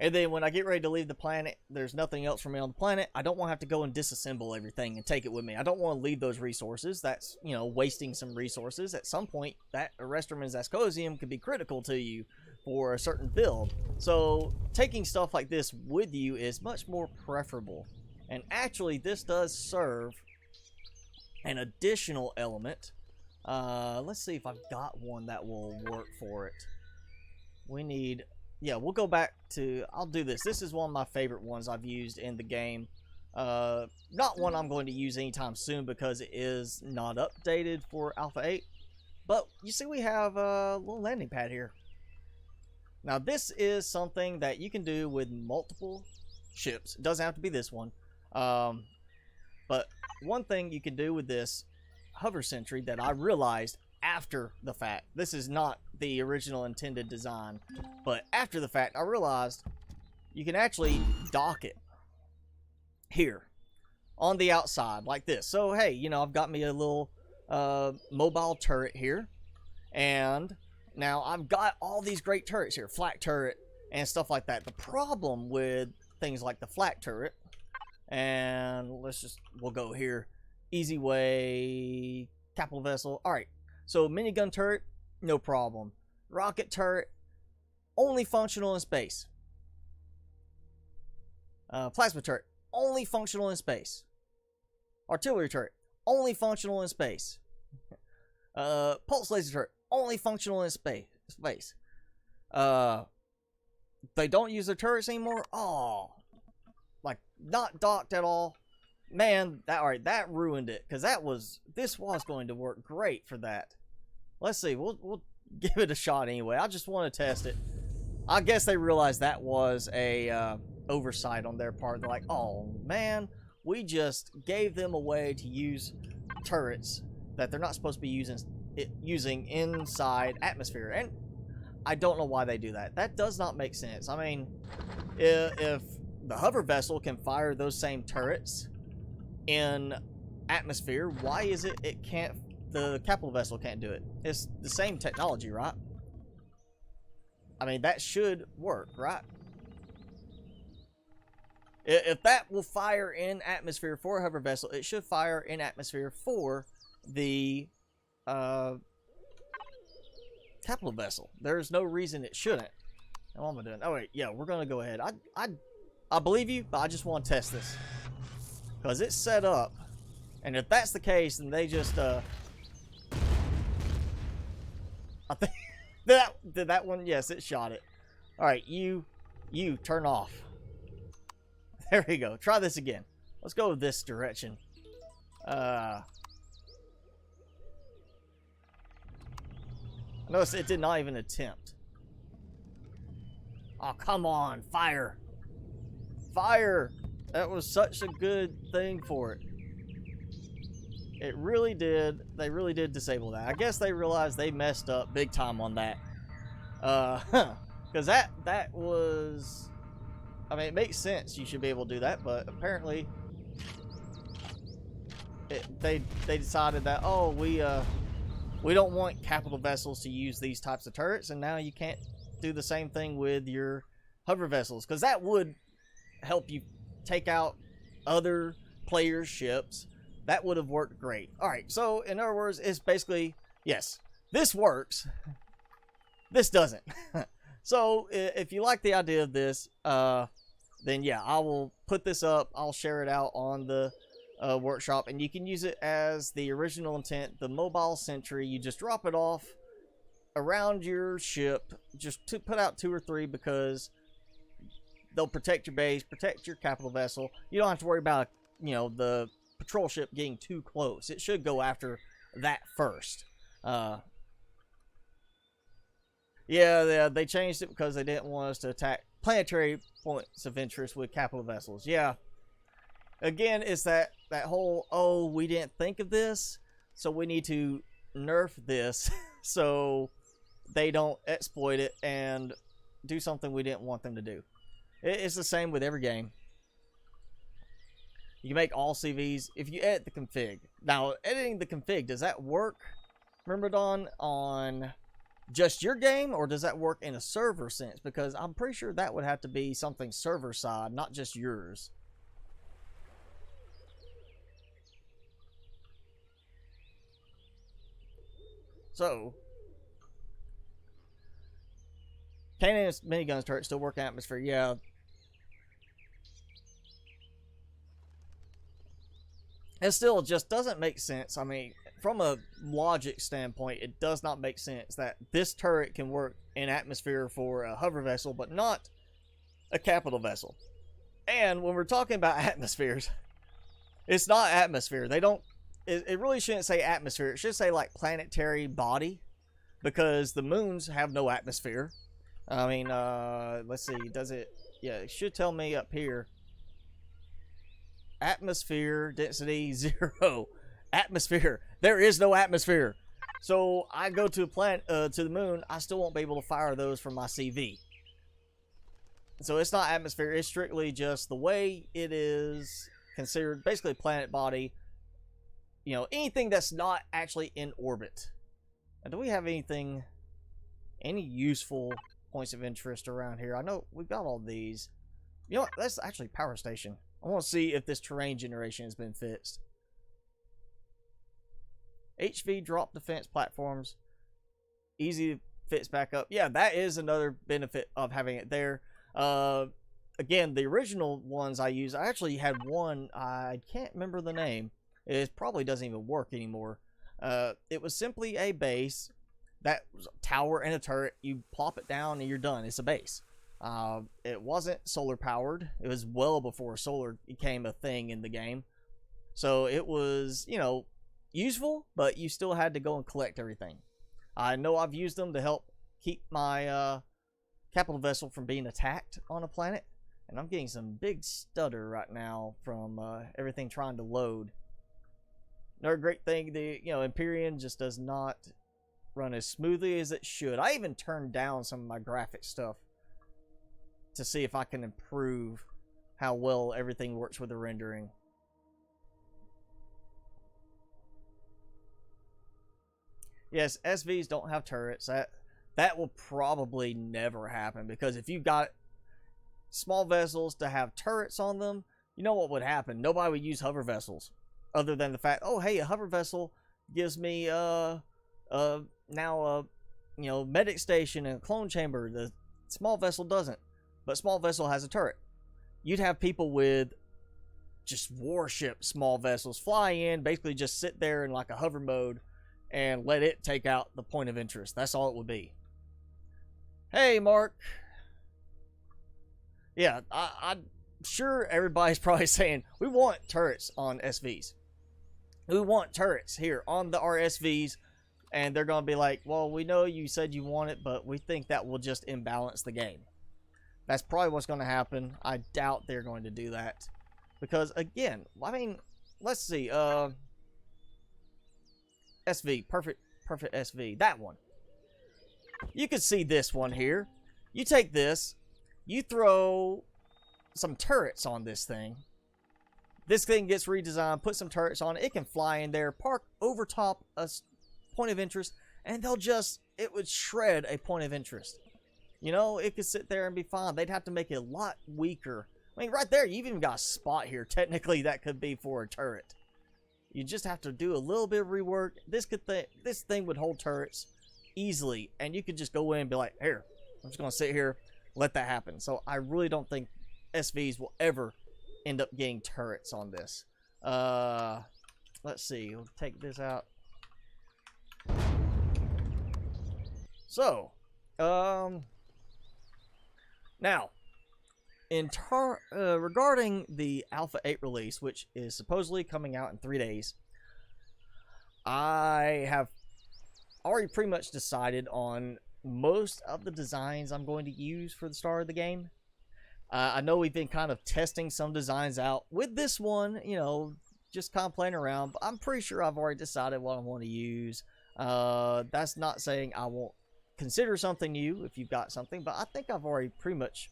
Speaker 1: And then when I get ready to leave the planet, there's nothing else for me on the planet. I don't want to have to go and disassemble everything and take it with me. I don't want to leave those resources. That's, you know, wasting some resources. At some point, that Restoman's Ascosium could be critical to you for a certain build. So taking stuff like this with you is much more preferable. And actually, this does serve an additional element. Let's see if I've got one that will work for it. We need... Yeah, we'll go back to... I'll do this. This is one of my favorite ones I've used in the game. Not one I'm going to use anytime soon because it is not updated for Alpha 8. But you see we have a little landing pad here. Now this is something that you can do with multiple ships. It doesn't have to be this one. But one thing you can do with this hover sentry that I realized after the fact, this is not the original intended design, but after the fact I realized you can actually dock it here on the outside like this. So hey, you know, I've got me a little mobile turret here, and now I've got all these great turrets here, flak turret and stuff like that. The problem with things like the flak turret, and we'll go here, easy way, capital vessel. All right, so minigun turret, no problem. Rocket turret, only functional in space. Plasma turret, only functional in space. Artillery turret, only functional in space. Pulse laser turret, only functional in space. They don't use their turrets anymore. Oh, like not docked at all. Man, that ruined it, because this was going to work great for that. Let's see, we'll give it a shot anyway. I just want to test it. I guess they realized that was a oversight on their part. They're like, oh man, we just gave them a way to use turrets that they're not supposed to be using inside atmosphere. And I don't know why they do that. That does not make sense. I mean, if the hover vessel can fire those same turrets in atmosphere, why is it the capital vessel can't do it? It's the same technology, right? I mean, that should work, right? If that will fire in atmosphere for a hover vessel, it should fire in atmosphere for the capital vessel. There's no reason it shouldn't. Now, what am I doing? Oh wait, yeah, we're gonna go ahead. I believe you, but I just want to test this because it's set up, and if that's the case, then they just I think that one, yes, it shot it. All right, you turn off. There we go. Try this again. Let's go this direction. Notice it did not even attempt. Oh, come on, fire. Fire. That was such a good thing for it. It really did. They really did disable that. I guess they realized they messed up big time on that. Because that was... I mean, it makes sense you should be able to do that, but apparently they decided that, oh, we don't want capital vessels to use these types of turrets, and now you can't do the same thing with your hover vessels, because that would help you take out other players' ships. That would have worked great. All right, so in other words, it's basically, yes, this works. This doesn't. So if you like the idea of this, then yeah, I will put this up. I'll share it out on the workshop, and you can use it as the original intent, the mobile sentry. You just drop it off around your ship, just to put out 2 or 3, because they'll protect your base, protect your capital vessel. You don't have to worry about, you know, the patrol ship getting too close. It should go after that first. Yeah, they changed it because they didn't want us to attack planetary points of interest with capital vessels. Yeah. Again, it's that whole, oh, we didn't think of this, so we need to nerf this so they don't exploit it and do something we didn't want them to do. It's the same with every game. You can make all CVs if you edit the config. Now, editing the config, does that work, remember, Don, on just your game, or does that work in a server sense? Because I'm pretty sure that would have to be something server side, not just yours. So, Cannon's miniguns turret still work in atmosphere, yeah. It still just doesn't make sense. I mean, from a logic standpoint, it does not make sense that this turret can work in atmosphere for a hover vessel, but not a capital vessel. And when we're talking about atmospheres, it's not atmosphere. They don't, it really shouldn't say atmosphere. It should say like planetary body, because the moons have no atmosphere. I mean, let's see, does it, yeah, it should tell me up here. Atmosphere, density, 0. Atmosphere. There is no atmosphere. So I go to a planet, to the moon, I still won't be able to fire those from my CV. So it's not atmosphere, it's strictly just the way it is considered, basically planet body. You know, anything that's not actually in orbit. Now, do we have anything, any useful points of interest around here? I know we've got all these. You know what, that's actually power station. I want to see if this terrain generation has been fixed. HV drop defense platforms. Easy to fix back up. Yeah, that is another benefit of having it there. Again, the original ones I used, I actually had one, I can't remember the name. It probably doesn't even work anymore. It was simply a base, that was a tower and a turret. You plop it down and you're done. It's a base. It wasn't solar powered. It was well before solar became a thing in the game. So it was, you know, useful, but you still had to go and collect everything. I know I've used them to help keep my capital vessel from being attacked on a planet, and I'm getting some big stutter right now from everything trying to load. Another great thing, the Empyrion just does not run as smoothly as it should. I even turned down some of my graphic stuff to see if I can improve how well everything works with the rendering. Yes, SVs don't have turrets. That will probably never happen, because if you got small vessels to have turrets on them, you know what would happen? Nobody would use hover vessels, other than the fact, oh hey, a hover vessel gives me now a medic station and a clone chamber. The small vessel doesn't, but small vessel has a turret. You'd have people with just warship small vessels fly in, basically just sit there in like a hover mode and let it take out the point of interest. That's all it would be. Hey, Mark. Yeah, I'm sure everybody's probably saying, we want turrets on SVs. We want turrets here on the RSVs. And they're going to be like, well, we know you said you want it, but we think that will just imbalance the game. That's probably what's going to happen. I doubt they're going to do that. Because, again, I mean, let's see. SV, perfect SV. That one. You can see this one here. You take this, you throw some turrets on this thing. This thing gets redesigned, put some turrets on it. It can fly in there, park over top a point of interest, and it would shred a point of interest. You know, it could sit there and be fine. They'd have to make it a lot weaker. I mean, right there, you've even got a spot here. Technically, that could be for a turret. You just have to do a little bit of rework. This thing would hold turrets easily, and you could just go in and be like, here, I'm just going to sit here, let that happen. So I really don't think SVs will ever end up getting turrets on this. Let's see. We'll take this out. So, now, regarding the Alpha 8 release, which is supposedly coming out in 3 days, I have already pretty much decided on most of the designs I'm going to use for the start of the game. I know we've been kind of testing some designs out. With this one, you know, just kind of playing around, but I'm pretty sure I've already decided what I want to use. That's not saying I won't consider something new if you've got something, but I think I've already pretty much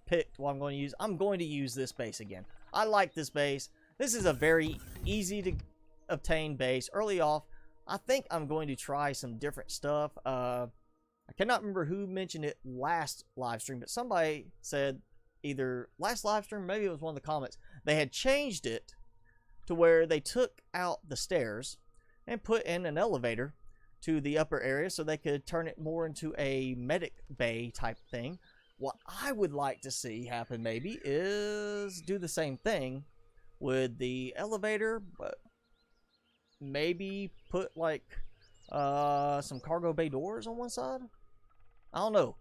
Speaker 1: picked what I'm going to use. I'm going to use this base again. I like this base. This is a very easy to obtain base. Early off, I think I'm going to try some different stuff. I cannot remember who mentioned it last live stream, but somebody said either last live stream, maybe it was one of the comments, they had changed it to where they took out the stairs and put in an elevator to the upper area so they could turn it more into a medic bay type thing. What I would like to see happen maybe is do the same thing with the elevator, but maybe put like some cargo bay doors on one side. I don't know.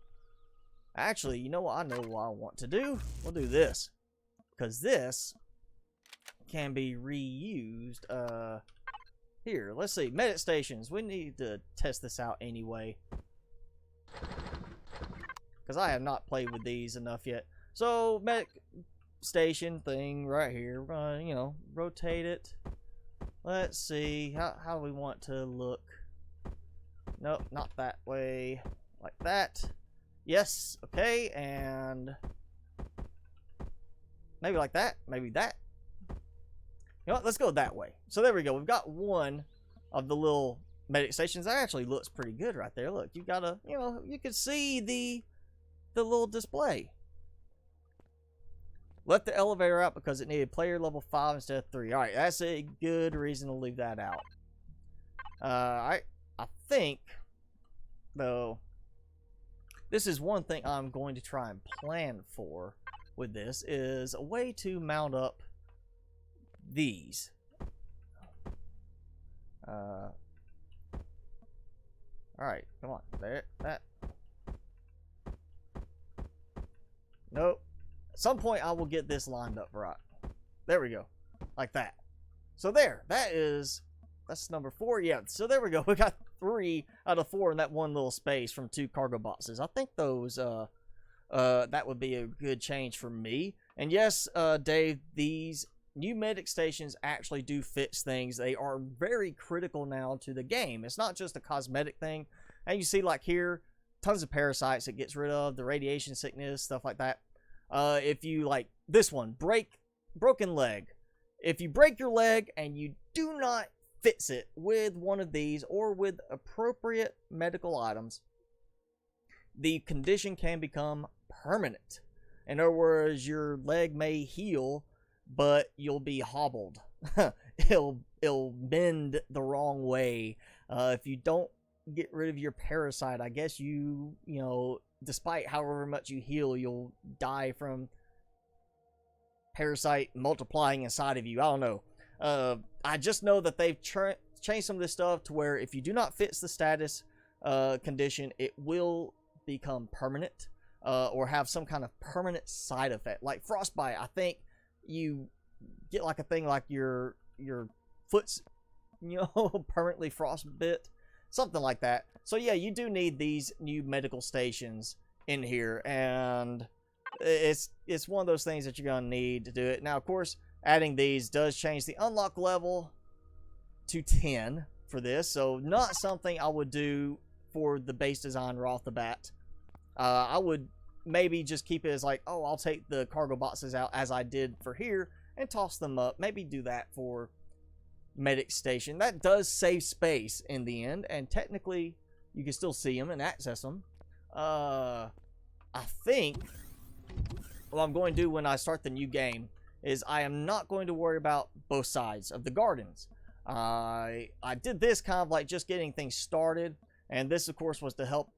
Speaker 1: Actually, you know what? I know what I want to do. We'll do this, because this can be reused. Here, let's see. Medic stations. We need to test this out anyway, because I have not played with these enough yet. So, medic station thing right here. We're gonna, you know, rotate it. Let's see. How do we want to look? Nope, not that way. Like that. Yes. Okay, and maybe like that. Maybe that. You know what? Let's go that way. So there we go. We've got one of the little medic stations. That actually looks pretty good right there. Look, you got a, you know, you can see the little display. Left the elevator out because it needed player level 5 instead of 3. All right, that's a good reason to leave that out. I think, though, this is one thing I'm going to try and plan for with this, is a way to mount up these. Alright, come on. There, that. Nope. At some point I will get this lined up right. There we go. Like that. So there. That's number 4. Yeah, so there we go. We got 3 out of 4 in that one little space from 2 cargo boxes. I think those, that would be a good change for me. And yes, Dave, these new medic stations actually do fix things. They are very critical now to the game. It's not just a cosmetic thing. And you see, like here, tons of parasites it gets rid of, the radiation sickness, stuff like that. If you, like this one, broken leg. If you break your leg and you do not fix it with one of these or with appropriate medical items, the condition can become permanent. In other words, your leg may heal, but you'll be hobbled. it'll bend the wrong way. If you don't get rid of your parasite, I guess you know, despite however much you heal, you'll die from parasite multiplying inside of you. I don't know. I just know that they've changed some of this stuff to where if you do not fix the status condition, it will become permanent, or have some kind of permanent side effect. Like frostbite, I think you get like a thing like your foot's, you know, permanently frostbit, something like that. So yeah, you do need these new medical stations in here, and it's one of those things that you're gonna need to do it. Now, of course, adding these does change the unlock level to 10 for this, so not something I would do for the base design right off the bat. I would maybe just keep it as like, oh, I'll take the cargo boxes out as I did for here and toss them up. Maybe do that for medic station. That does save space in the end, and technically you can still see them and access them. I think what I'm going to do when I start the new game is I am not going to worry about both sides of the gardens. I did this kind of like just getting things started, and this of course was to help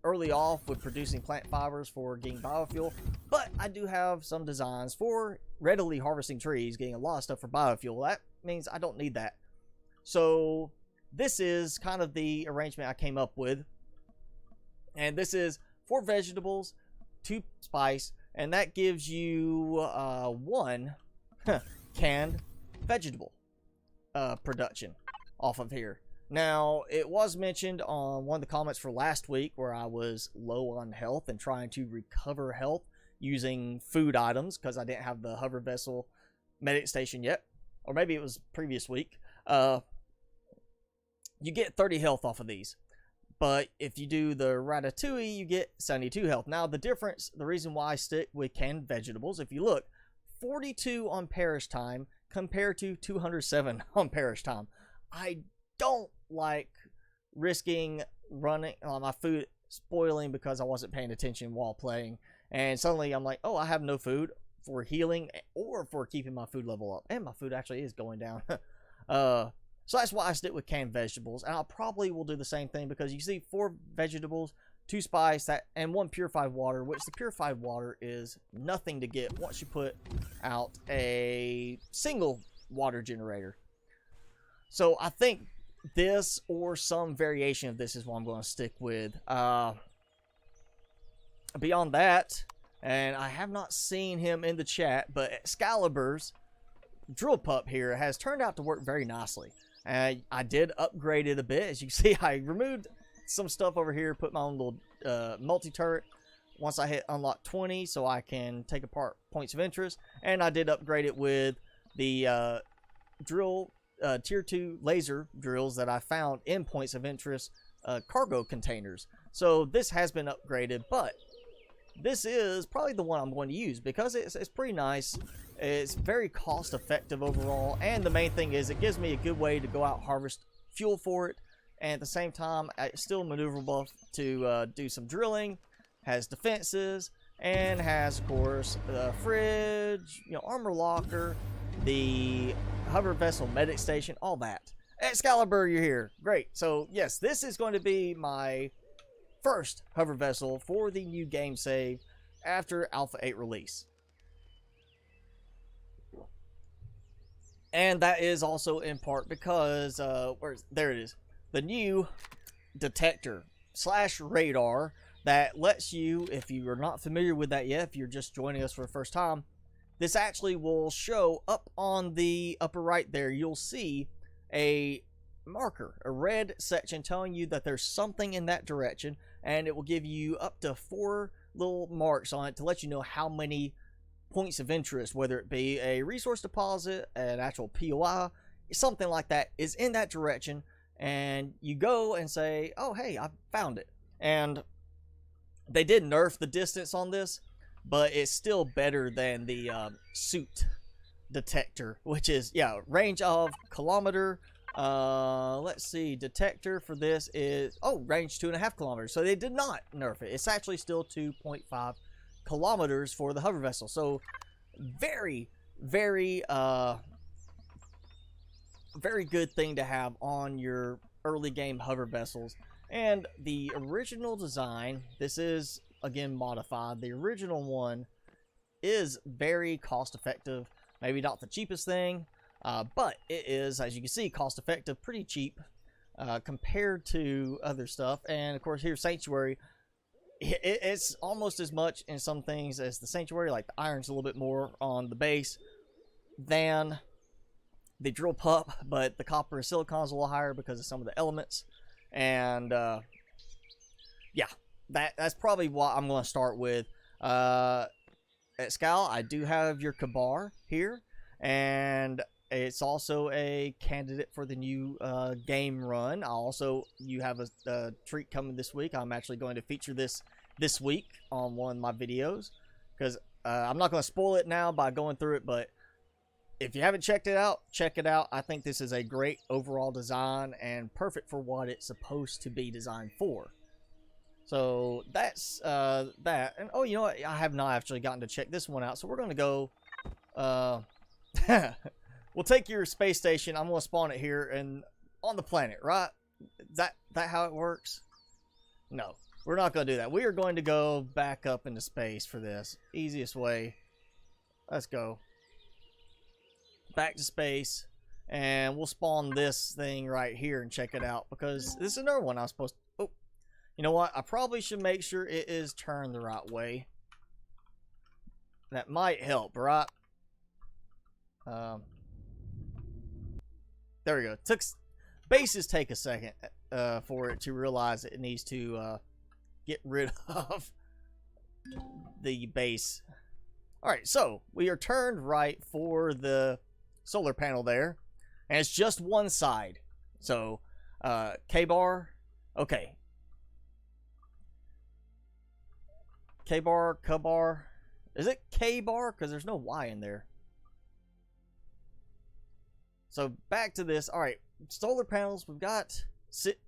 Speaker 1: early off with producing plant fibers for getting biofuel, but I do have some designs for readily harvesting trees, getting a lot of stuff for biofuel. That means I don't need that. So this is kind of the arrangement I came up with, and this is 4 vegetables, 2 spice, and that gives you 1 canned vegetable production off of here. Now, it was mentioned on one of the comments for last week where I was low on health and trying to recover health using food items because I didn't have the hover vessel medic station yet, or maybe it was previous week. You get 30 health off of these, but if you do the ratatouille, you get 72 health. Now, the difference, the reason why I stick with canned vegetables, if you look, 42 on perish time compared to 207 on perish time. I don't like risking running my food spoiling because I wasn't paying attention while playing, and suddenly I'm like, oh, I have no food for healing or for keeping my food level up, and my food actually is going down. So that's why I stick with canned vegetables, and I probably will do the same thing because you see 4 vegetables, 2 spice, and 1 purified water, which the purified water is nothing to get once you put out a single water generator. So I think this or some variation of this is what I'm going to stick with. Beyond that, and I have not seen him in the chat, but Excalibur's drill pup here has turned out to work very nicely. I did upgrade it a bit. As you can see, I removed some stuff over here, put my own little multi-turret once I hit unlock 20 so I can take apart points of interest, and I did upgrade it with the drill tier 2 laser drills that I found in points of interest cargo containers. So this has been upgraded, but this is probably the one I'm going to use because it's pretty nice. It's very cost effective overall, and the main thing is it gives me a good way to go out harvest fuel for it, and at the same time it's still maneuverable to do some drilling, has defenses, and has of course the fridge, armor locker, the hover vessel medic station, all that. Excalibur, you're here. Great. So yes, this is going to be my first hover vessel for the new game save after Alpha 8 release. And that is also in part because, there it is, the new detector / radar that lets you, if you are not familiar with that yet, if you're just joining us for the first time, this actually will show up on the upper right there. You'll see a marker, a red section telling you that there's something in that direction, and it will give you up to 4 little marks on it to let you know how many points of interest, whether it be a resource deposit, an actual POI, something like that, is in that direction, and you go and say, oh hey, I found it. And they did nerf the distance on this, but it's still better than the suit detector, which is, range of kilometer. Let's see, detector for this is, range 2.5 kilometers. So they did not nerf it. It's actually still 2.5 kilometers for the hover vessel. So very, very, very good thing to have on your early game hover vessels. And the original design, this is again modified. The original one is very cost effective. Maybe not the cheapest thing, but it is, as you can see, cost effective, pretty cheap compared to other stuff. And of course, here's Sanctuary. It's almost as much in some things as the Sanctuary, like the iron's a little bit more on the base than the drill pup, but the copper and silicon is a little higher because of some of the elements. And yeah, that's probably what I'm going to start with. At Scal, I do have your Kabar here, and it's also a candidate for the new game run. You have a treat coming this week. I'm actually going to feature this week on one of my videos, because I'm not going to spoil it now by going through it, but if you haven't checked it out, check it out. I think this is a great overall design and perfect for what it's supposed to be designed for. So that's that. And oh, you know what? I have not actually gotten to check this one out. So we're going to go. We'll take your space station. I'm going to spawn it here and on the planet, right? Is that how it works? No, we're not going to do that. We are going to go back up into space for this. Easiest way. Let's go back to space, and we'll spawn this thing right here and check it out, because this is another one I'm supposed to... Oh, you know what? I probably should make sure it is turned the right way, That might help, right? There we go. Bases take a second for it to realize it needs to get rid of the base. Alright, so we are turned right for the solar panel there. And it's just one side. So, K-bar. Okay. K-bar, K-bar. Is it K-bar? Because there's no Y in there. So, back to this. Alright, solar panels. We've got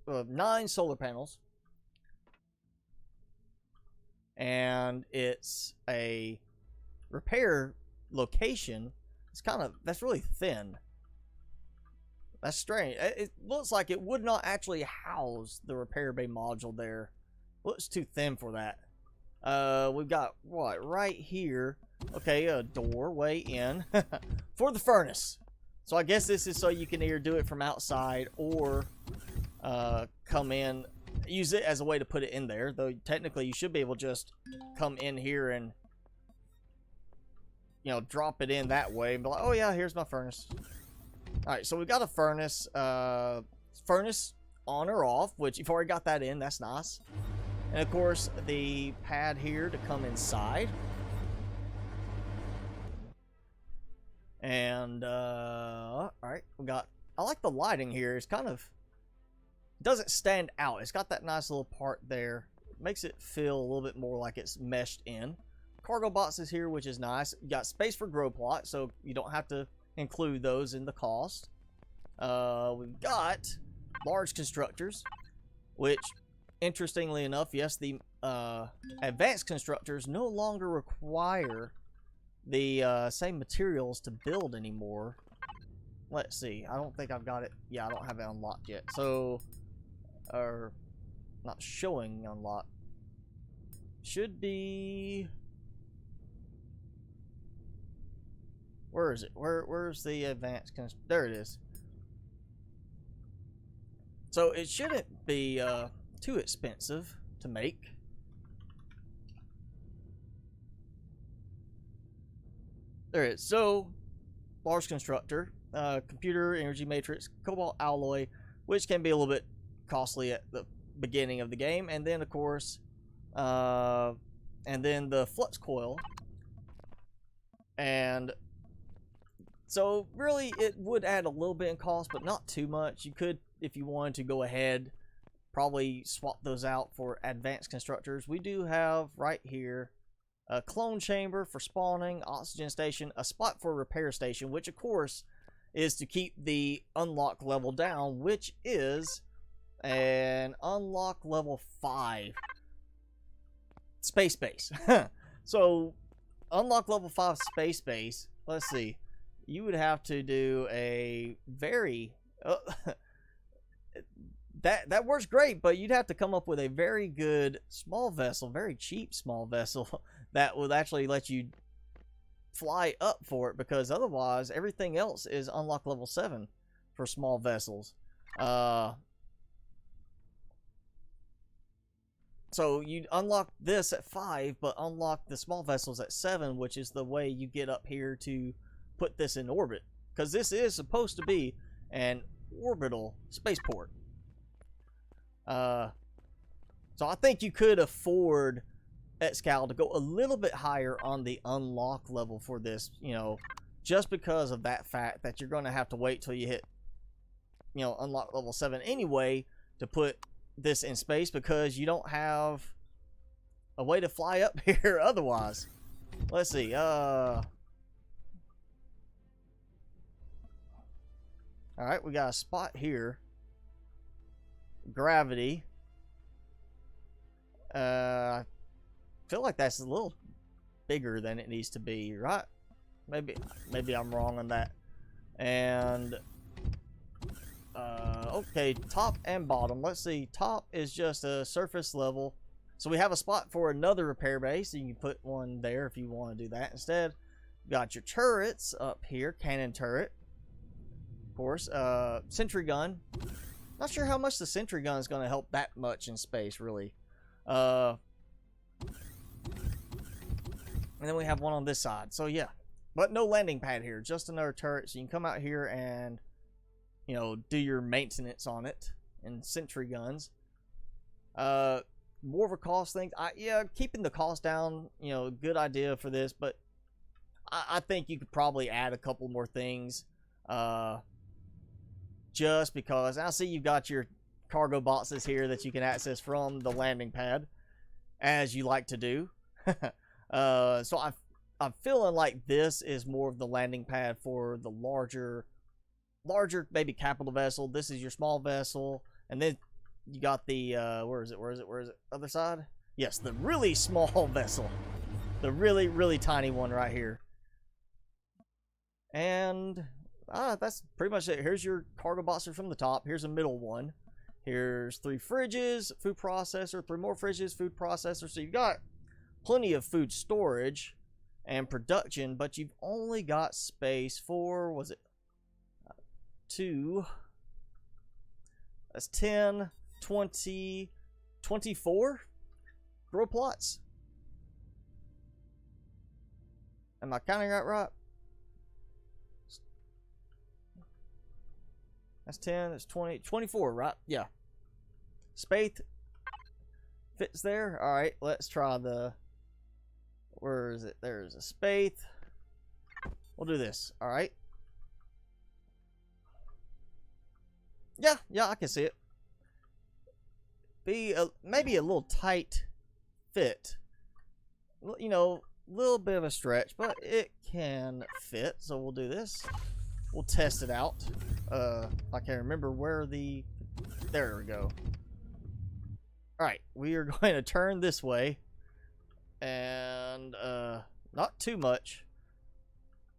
Speaker 1: 9 solar panels. And it's a repair location. It's kind of, that's really thin. That's strange. It looks like it would not actually house the repair bay module there. Looks too thin for that. We've got what right here. Okay, a doorway in for the furnace. So I guess this is so you can either do it from outside or come in, use it as a way to put it in there. Though technically you should be able to just come in here and, you know, drop it in that way and be like, oh yeah, here's my furnace. Alright, so we got a furnace. Furnace on or off, which you've already got that in. That's nice. And of course, the pad here to come inside. And, alright, we got, I like the lighting here. It's kind of, doesn't stand out. It's got that nice little part there. Makes it feel a little bit more like it's meshed in. Cargo boxes here, which is nice. You got space for grow plot, so you don't have to include those in the cost. We've got large constructors, which, interestingly enough, yes, the advanced constructors no longer require the same materials to build anymore. Let's see. I don't think I've got it. Yeah, I don't have it unlocked yet. So, or not showing unlocked. Should be. Where is it? Where's the advanced? There it is. So it shouldn't be too expensive to make. There it is. So, large constructor, computer, energy matrix, cobalt alloy, which can be a little bit costly at the beginning of the game, and then of course, and then the flux coil, and so really it would add a little bit in cost, but not too much. You could, if you wanted to go ahead, probably swap those out for advanced constructors. We do have right here a clone chamber for spawning, oxygen station, a spot for a repair station, which of course is to keep the unlock level down, which is an unlock level 5 space base. So unlock level 5 space base, let's see, you would have to do a very that works great, but you'd have to come up with a very good small vessel, very cheap small vessel that would actually let you fly up for it, because otherwise everything else is unlock level 7 for small vessels. So you unlock this at 5, but unlock the small vessels at 7, which is the way you get up here to put this in orbit, because this is supposed to be an orbital spaceport. So I think you could afford Xcal to go a little bit higher on the unlock level for this, you know, just because of that fact that you're going to have to wait till you hit, you know, unlock level 7 anyway to put this in space, because you don't have a way to fly up here otherwise. Let's see, alright, we got a spot here. Gravity. I feel like that's a little bigger than it needs to be, right? Maybe I'm wrong on that. And okay, top and bottom. Let's see. Top is just a surface level. So we have a spot for another repair base. So you can put one there if you want to do that instead. Got your turrets up here. Cannon turret. Of course. Sentry gun. Not sure how much the sentry gun is going to help that much in space, really. And And then we have one on this side. So yeah, but no landing pad here, just another turret. So you can come out here and, you know, do your maintenance on it and sentry guns. More of a cost thing. Yeah, keeping the cost down, you know, good idea for this, but I think you could probably add a couple more things. Just because I see you've got your cargo boxes here that you can access from the landing pad, as you like to do. So I'm feeling like this is more of the landing pad for the larger maybe capital vessel. This is your small vessel, and then you got the where is it other side? Yes, the really small vessel, the really tiny one right here. And that's pretty much it. Here's your cargo boxes from the top. Here's a middle one. Here's 3 fridges, food processor, 3 more fridges, food processor. So you've got plenty of food storage and production, but you've only got space for, was it 2? That's 10, 20, 24 grow plots. Am I counting that right? That's 10, that's 20, 24, right? Yeah. Space fits there. Alright, let's try the... Where is it? There's a space. We'll do this. Alright. Yeah, I can see it. Maybe a little tight fit. You know, a little bit of a stretch, but it can fit. So we'll do this. We'll test it out. I can't remember where the... There we go. Alright, we are going to turn this way. And, not too much.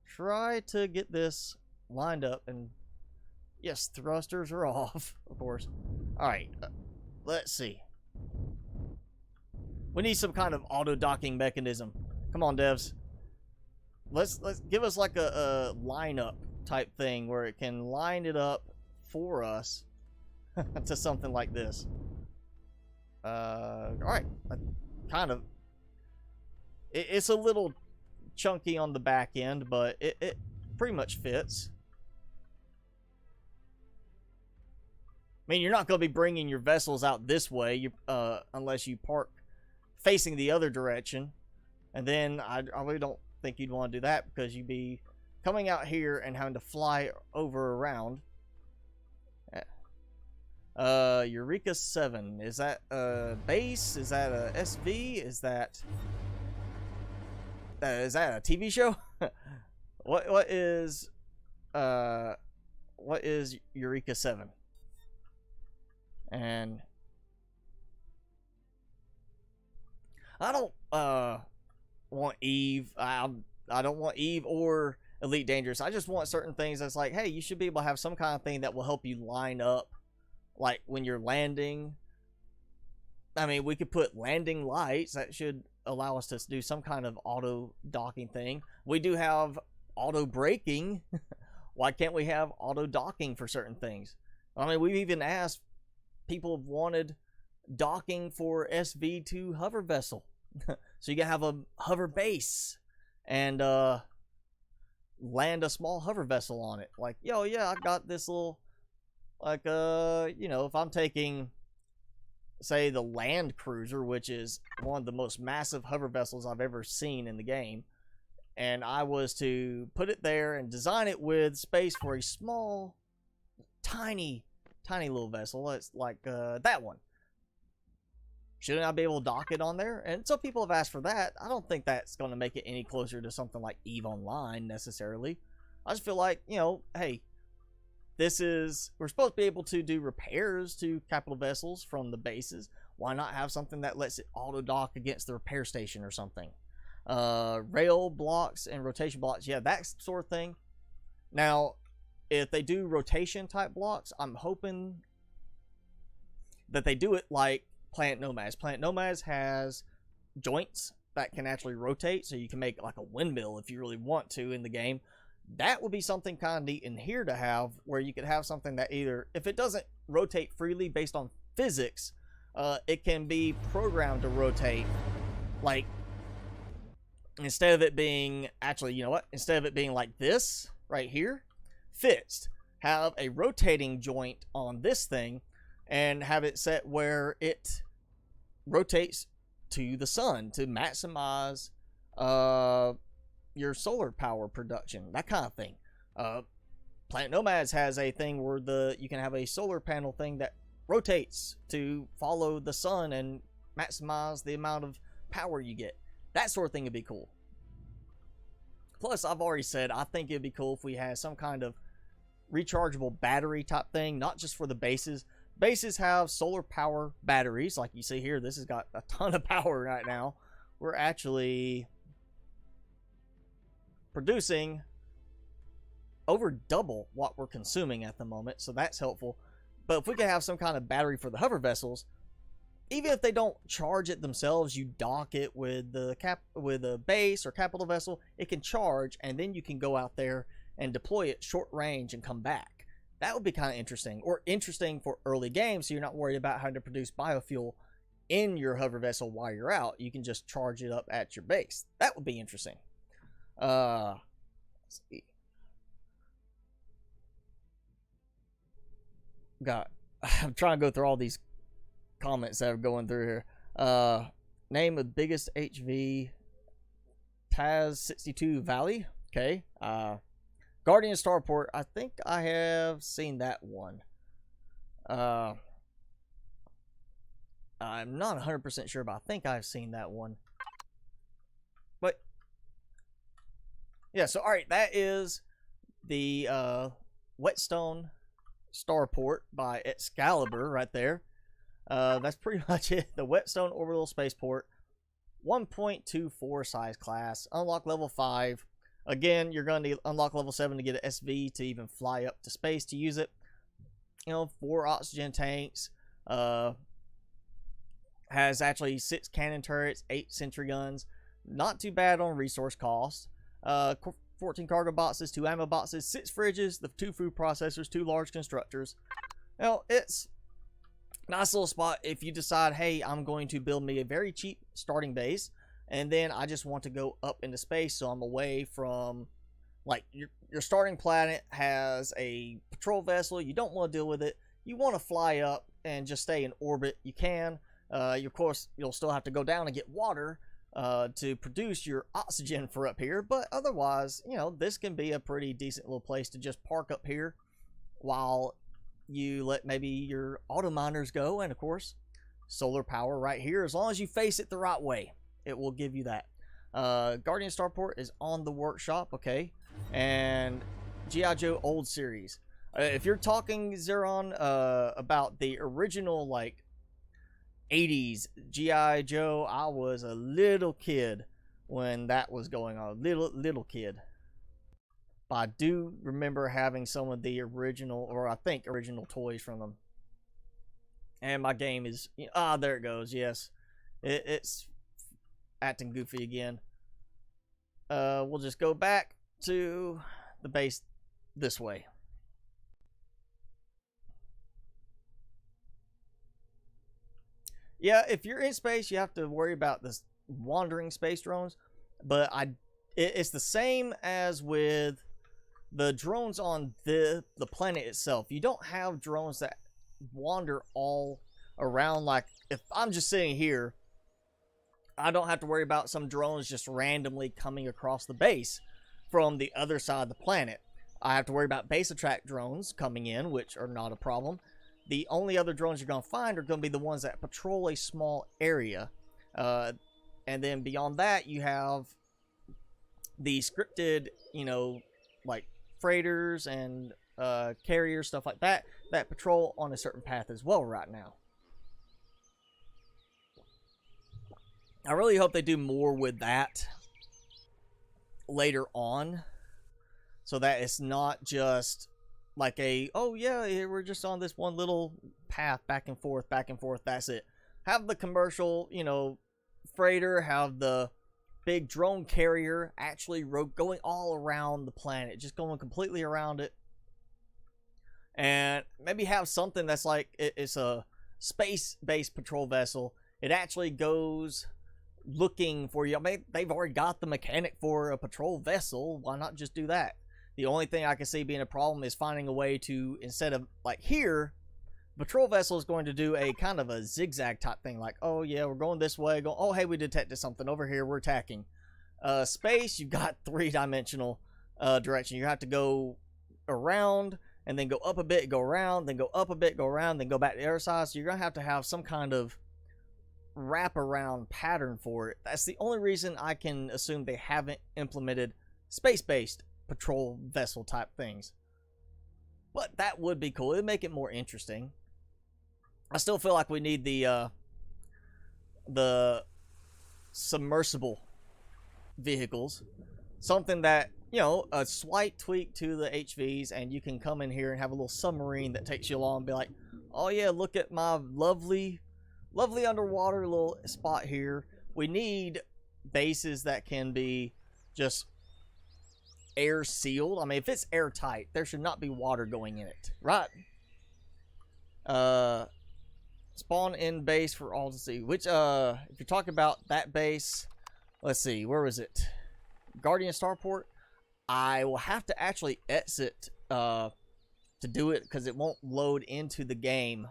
Speaker 1: Try to get this lined up. And, yes, thrusters are off, of course. Alright, let's see. We need some kind of auto-docking mechanism. Come on, devs. Let's give us like a lineup type thing where it can line it up for us to something like this. Alright, kind of. It's a little chunky on the back end, but it pretty much fits. I mean, you're not going to be bringing your vessels out this way unless you park facing the other direction. And then I really don't think you'd want to do that because you'd be coming out here and having to fly over around. Eureka 7. Is that a base? Is that a SV? Is that a TV show? what is Eureka 7? And I don't want Eve. I don't want Eve or Elite Dangerous. I just want certain things that's like, hey, you should be able to have some kind of thing that will help you line up, like when you're landing. I mean, we could put landing lights that should allow us to do some kind of auto docking thing. We do have auto braking. Why can't we have auto docking for certain things? I mean, we've even asked, people have wanted docking for SV2 hover vessel. So you can have a hover base and land a small hover vessel on it. Like, yo, yeah, I got this little, like, you know, if I'm taking, say, the Land Cruiser, which is one of the most massive hover vessels I've ever seen in the game, and I was to put it there and design it with space for a small, tiny little vessel. It's like that one. Shouldn't I be able to dock it on there? And so people have asked for that. I don't think that's going to make it any closer to something like EVE Online necessarily. I just feel like, you know, hey, we're supposed to be able to do repairs to capital vessels from the bases. Why not have something that lets it auto dock against the repair station or something? Rail blocks and rotation blocks, yeah, that sort of thing. Now, if they do rotation type blocks, I'm hoping that they do it like Planet Nomads. Planet Nomads has joints that can actually rotate, so you can make like a windmill if you really want to in the game. That would be something kind of neat in here to have, where you could have something that either, if it doesn't rotate freely based on physics, it can be programmed to rotate like instead of it being, actually, you know what? Instead of it being like this right here, fixed, have a rotating joint on this thing and have it set where it rotates to the sun to maximize your solar power production, that kind of thing. Planet Nomads has a thing where you can have a solar panel thing that rotates to follow the sun and maximize the amount of power you get. That sort of thing would be cool. Plus, I've already said I think it'd be cool if we had some kind of rechargeable battery type thing, not just for the bases. Bases have solar power batteries, like you see here. This has got a ton of power right now. We're actually producing over double what we're consuming at the moment, so that's helpful. But if we could have some kind of battery for the hover vessels, even if they don't charge it themselves, you dock it with the base or capital vessel, it can charge, and then you can go out there and deploy it short range and come back. That would be kind of interesting, or interesting for early games, so you're not worried about having to produce biofuel in your hover vessel while you're out. You can just charge it up at your base. That would be interesting. Let's see. I'm trying to go through all these comments that are going through here. Name of biggest HV, Taz 62 Valley. Okay. Guardian Starport. I think I have seen that one. I'm not 100% sure, but I think I've seen that one. But yeah, so all right, that is the Whetstone Starport by Excalibur right there. That's pretty much it. The Whetstone Orbital Spaceport, 1.24 size class, unlock level 5. Again, you're going to unlock level 7 to get an SV to even fly up to space to use it. You know, 4 oxygen tanks. Has actually 6 cannon turrets, 8 sentry guns. Not too bad on resource cost. 14 cargo boxes, 2 ammo boxes, 6 fridges, the 2 food processors, 2 large constructors. Now, it's a nice little spot if you decide, hey, I'm going to build me a very cheap starting base, and then I just want to go up into space, so I'm away from, like, your starting planet has a patrol vessel. You don't want to deal with it. You want to fly up and just stay in orbit. You can. Of course, you'll still have to go down and get water to produce your oxygen for up here, but otherwise, you know, this can be a pretty decent little place to just park up here while you let maybe your auto miners go, and of course, solar power right here. As long as you face it the right way, it will give you that. Guardian Starport is on the workshop, okay, and G.I. Joe old series. If you're talking, Zeron, about the original, like, 80s G.I. Joe, I was a little kid when that was going on. Little kid. But I do remember having some of the original, or I think original toys from them. And my game is, there it goes, yes. It's acting goofy again. We'll just go back to the base this way. Yeah, if you're in space, you have to worry about this wandering space drones, but it's the same as with the drones on the planet itself. You don't have drones that wander all around. Like, if I'm just sitting here, I don't have to worry about some drones just randomly coming across the base from the other side of the planet. I have to worry about base attract drones coming in, which are not a problem. The only other drones you're going to find are going to be the ones that patrol a small area. And then beyond that, you have the scripted, like freighters and carriers, stuff like that, that patrol on a certain path as well right now. I really hope they do more with that later on, so that it's not just like oh yeah, we're just on this one little path back and forth, that's it. Have the commercial, freighter, have the big drone carrier actually going all around the planet, just going completely around it. And maybe have something that's like, it's a space-based patrol vessel. It actually goes looking for you. I mean, they've already got the mechanic for a patrol vessel. Why not just do that? The only thing I can see being a problem is finding a way to, instead of like here, patrol vessel is going to do a kind of a zigzag type thing. Like, oh yeah, we're going this way. Go, oh hey, we detected something over here. We're attacking. Space, you've got 3-dimensional direction. You have to go around and then go up a bit, go around, then go up a bit, go around, then go back to the other side. So you're gonna have to have some kind of wraparound pattern for it. That's the only reason I can assume they haven't implemented space-based patrol vessel type things. But that would be cool. It'd make it more interesting. I still feel like we need the submersible vehicles. Something that, you know, a slight tweak to the HVs, and you can come in here and have a little submarine that takes you along and be like, oh yeah, look at my lovely underwater little spot here. We need bases that can be just air sealed. I mean, if it's airtight, there should not be water going in it, right? Spawn in base for all to see. Which, if you're talking about that base, let's see, where was it? Guardian Starport. I will have to actually exit to do it because it won't load into the game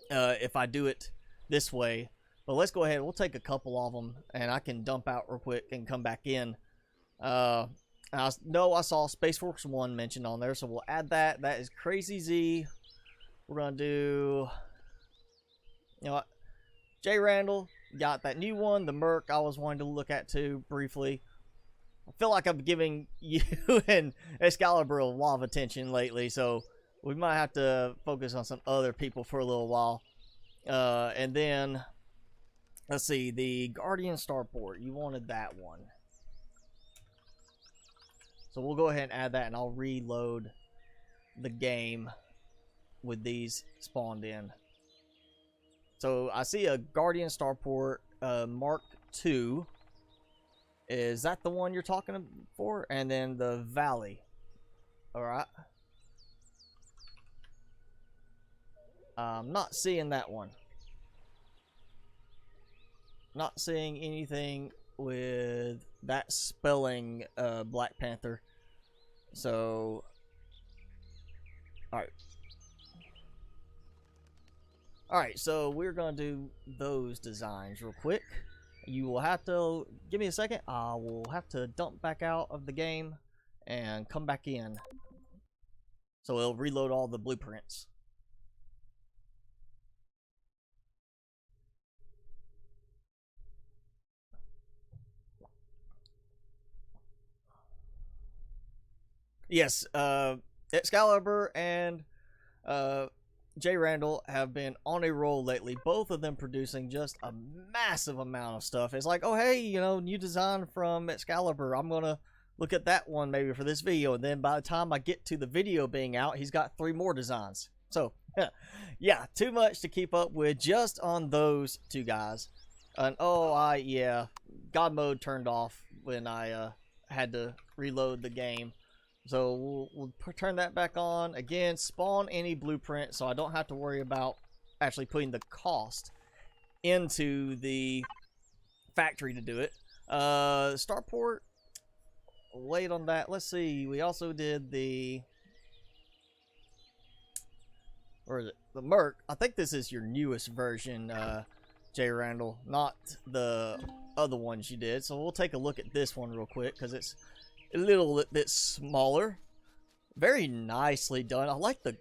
Speaker 1: if I do it this way. But let's go ahead. We'll take a couple of them, and I can dump out real quick and come back in. I saw Space Force 1 mentioned on there, so we'll add that. That is Crazy Z. We're going to do, you know what, J. Randall. Got that new one, the Merc, I was wanting to look at too, briefly. I feel like I'm giving you and Excalibur a lot of attention lately, so we might have to focus on some other people for a little while. And then, let's see, the Guardian Starport. You wanted that one. So we'll go ahead and add that, and I'll reload the game with these spawned in. So I see a Guardian Starport Mark II. Is that the one you're talking for? And then the Valley. Alright. I'm not seeing that one. Not seeing anything with that spelling Black Panther. So, alright. Alright, so we're going to do those designs real quick. You will have to, give me a second, I will have to dump back out of the game and come back in. So it'll reload all the blueprints. Yes, Excalibur and J. Randall have been on a roll lately, both of them producing just a massive amount of stuff. It's like, oh hey, you know, new design from Excalibur, I'm gonna look at that one maybe for this video, and then by the time I get to the video being out, he's got 3 more designs. So yeah, too much to keep up with just on those 2 guys. And oh, yeah, God mode turned off when I had to reload the game. So we'll turn that back on. Again, spawn any blueprint so I don't have to worry about actually putting the cost into the factory to do it. Starport, wait on that. Let's see. We also did the, where is it? The Merc. I think this is your newest version, J. Randall, not the other ones you did. So we'll take a look at this one real quick because it's a little bit smaller. Very nicely done. I like the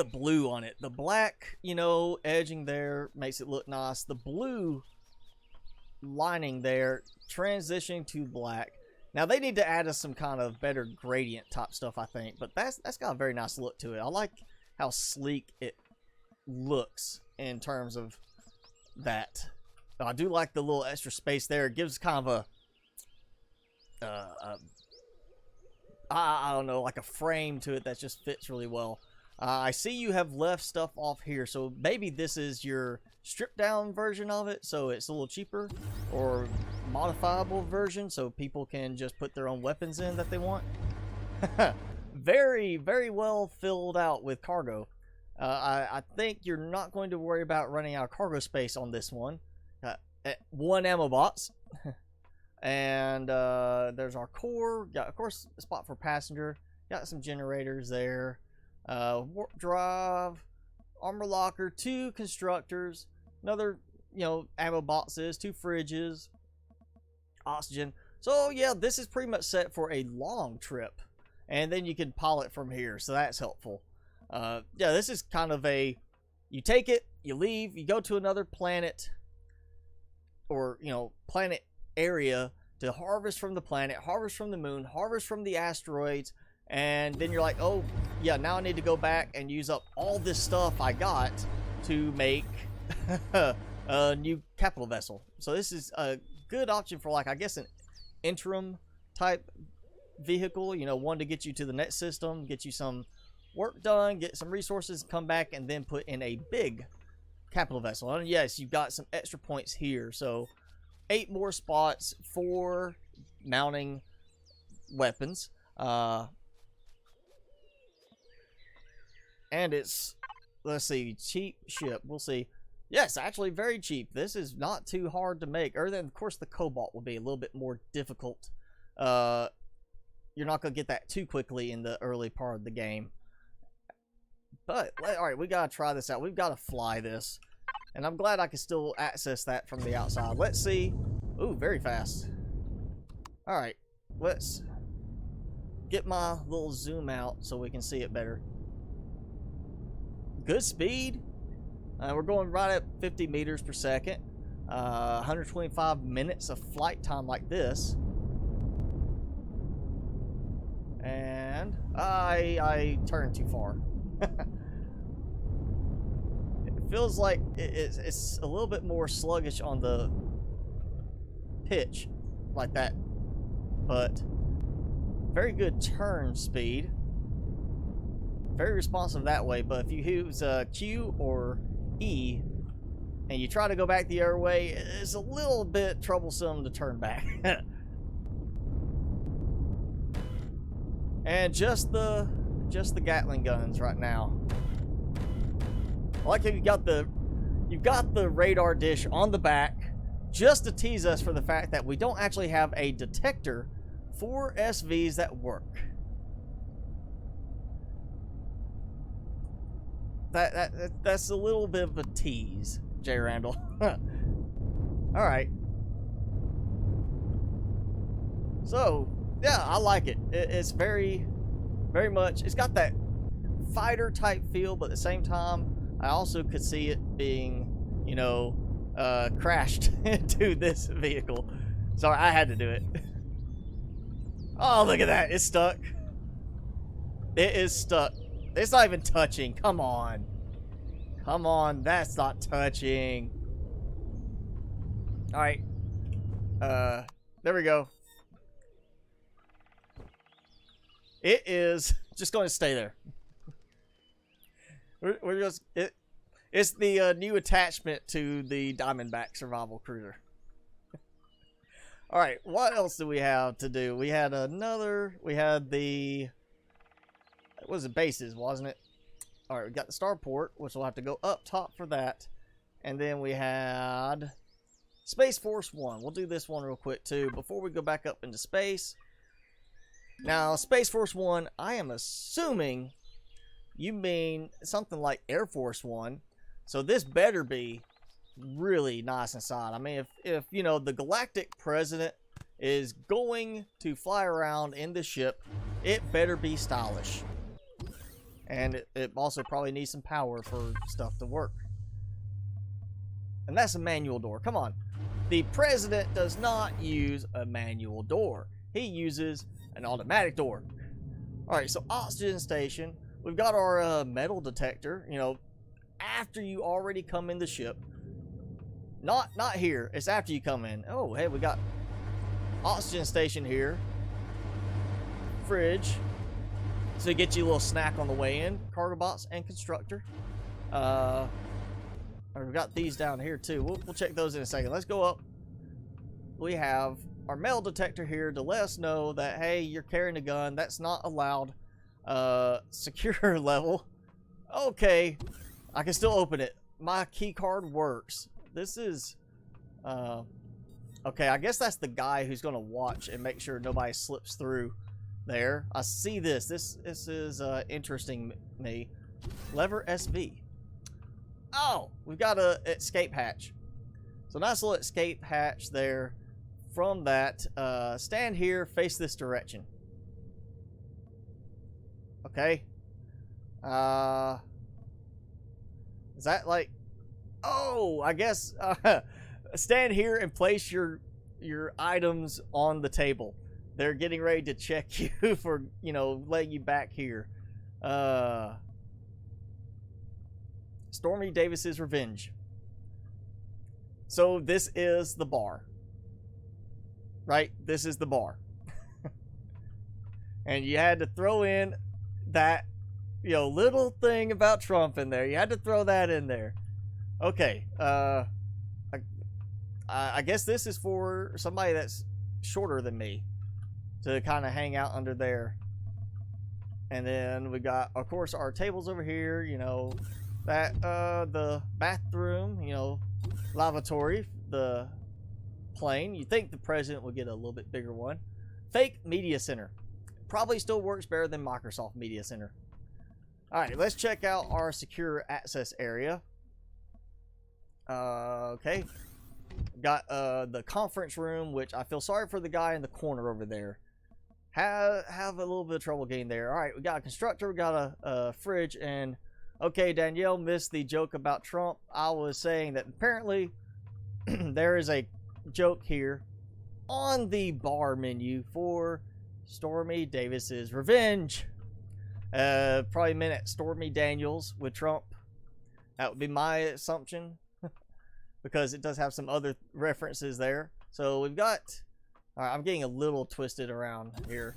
Speaker 1: blue on it. The black, you know, edging there makes it look nice. The blue lining there transitioning to black. Now they need to add us some kind of better gradient type stuff, I think, but that's got a very nice look to it. I like how sleek it looks in terms of that. I do like the little extra space there. It gives kind of a I don't know, like a frame to it that just fits really well. I see you have left stuff off here, so maybe this is your stripped down version of it, so it's a little cheaper, or modifiable version so people can just put their own weapons in that they want. Very, very well filled out with cargo. I think you're not going to worry about running out of cargo space on this one. 1 ammo box. And there's our core. Got, of course, a spot for passenger. Got some generators there. Warp drive, armor locker, 2 constructors, another, ammo boxes, 2 fridges, oxygen. So yeah, this is pretty much set for a long trip, and then you can pilot from here, so that's helpful. Yeah, this is kind of a, you take it, you leave, you go to another planet, or planet area to harvest from the planet, harvest from the moon, harvest from the asteroids, and then you're like, oh yeah, now I need to go back and use up all this stuff I got to make a new capital vessel. So this is a good option for, like, I guess an interim type vehicle, one to get you to the next system, get you some work done, get some resources, come back, and then put in a big capital vessel. And yes, you've got some extra points here, so 8 more spots for mounting weapons. And it's, let's see, cheap ship. We'll see. Yes, actually very cheap. This is not too hard to make. Other than, of course, the cobalt will be a little bit more difficult. You're not going to get that too quickly in the early part of the game. But, alright, we got to try this out. We've got to fly this. And I'm glad I can still access that from the outside. Let's see. Ooh, very fast. Alright, let's get my little zoom out so we can see it better. Good speed. We're going right at 50 meters per second. 125 minutes of flight time like this. And I turned too far. It feels like it's a little bit more sluggish on the pitch like that, but very good turn speed. Very responsive that way, but if you use Q or E and you try to go back the other way, it's a little bit troublesome to turn back. And just the Gatling guns right now. I like how you got the radar dish on the back just to tease us for the fact that we don't actually have a detector for SVs that work. That's a little bit of a tease, J. Randall. Alright. So, yeah, I like it. It's very, very much, it's got that fighter type feel, but at the same time, I also could see it being, crashed into this vehicle. Sorry, I had to do it. Oh, look at that. It's stuck. It is stuck. It's not even touching. Come on. Come on. That's not touching. Alright. There we go. It is just going to stay there. We're just... It's the new attachment to the Diamondback Survival Cruiser. Alright, what else do we have to do? We had we had the... It was the bases, wasn't it? Alright, we got the starport, which we'll have to go up top for that. And then we had Space Force 1. We'll do this one real quick too before we go back up into space. Now, Space Force 1, I am assuming you mean something like Air Force 1. So this better be really nice inside. I mean, if the Galactic president is going to fly around in the ship, it better be stylish. And it also probably needs some power for stuff to work. And that's a manual door. Come on. The president does not use a manual door. He uses an automatic door. Alright, so oxygen station. We've got our metal detector, after you already come in the ship. Not here. It's after you come in. Oh, hey, we got oxygen station here. Fridge. So you get you a little snack on the way in. Cargo box and constructor. We've got these down here too. We'll check those in a second. Let's go up. We have our metal detector here to let us know that, hey, you're carrying a gun. That's not allowed. Secure level. Okay. I can still open it. My key card works. This is Okay, I guess that's the guy who's going to watch and make sure nobody slips through there. I see this. This is interesting me. Lever SV. Oh, we've got a escape hatch. So nice little escape hatch there. From that, stand here, face this direction. Okay. Is that like... Oh, I guess stand here and place your items on the table. They're getting ready to check you for, you know, letting you back here. Stormy Davis's Revenge. So this is the bar. Right? This is the bar. And you had to throw in that, you know, little thing about Trump in there. You had to throw that in there. Okay. I guess this is for somebody that's shorter than me to kind of hang out under there. And then we got, of course, our tables over here, you know, that, the bathroom, you know, lavatory, the plane. You think the president would get a little bit bigger one. Fake media center. Probably still works better than Microsoft Media Center. Alright, let's check out our secure access area. Okay. Got the conference room, which I feel sorry for the guy in the corner over there. Have a little bit of trouble getting there. Alright, we got a constructor, we got a fridge, and okay, Danielle missed the joke about Trump. I was saying that apparently there is a joke here on the bar menu for Stormy Davis's Revenge. Probably meant at Stormy Daniels with Trump. That would be my assumption. Because it does have some other references there. So we've got... Alright, I'm getting a little twisted around here.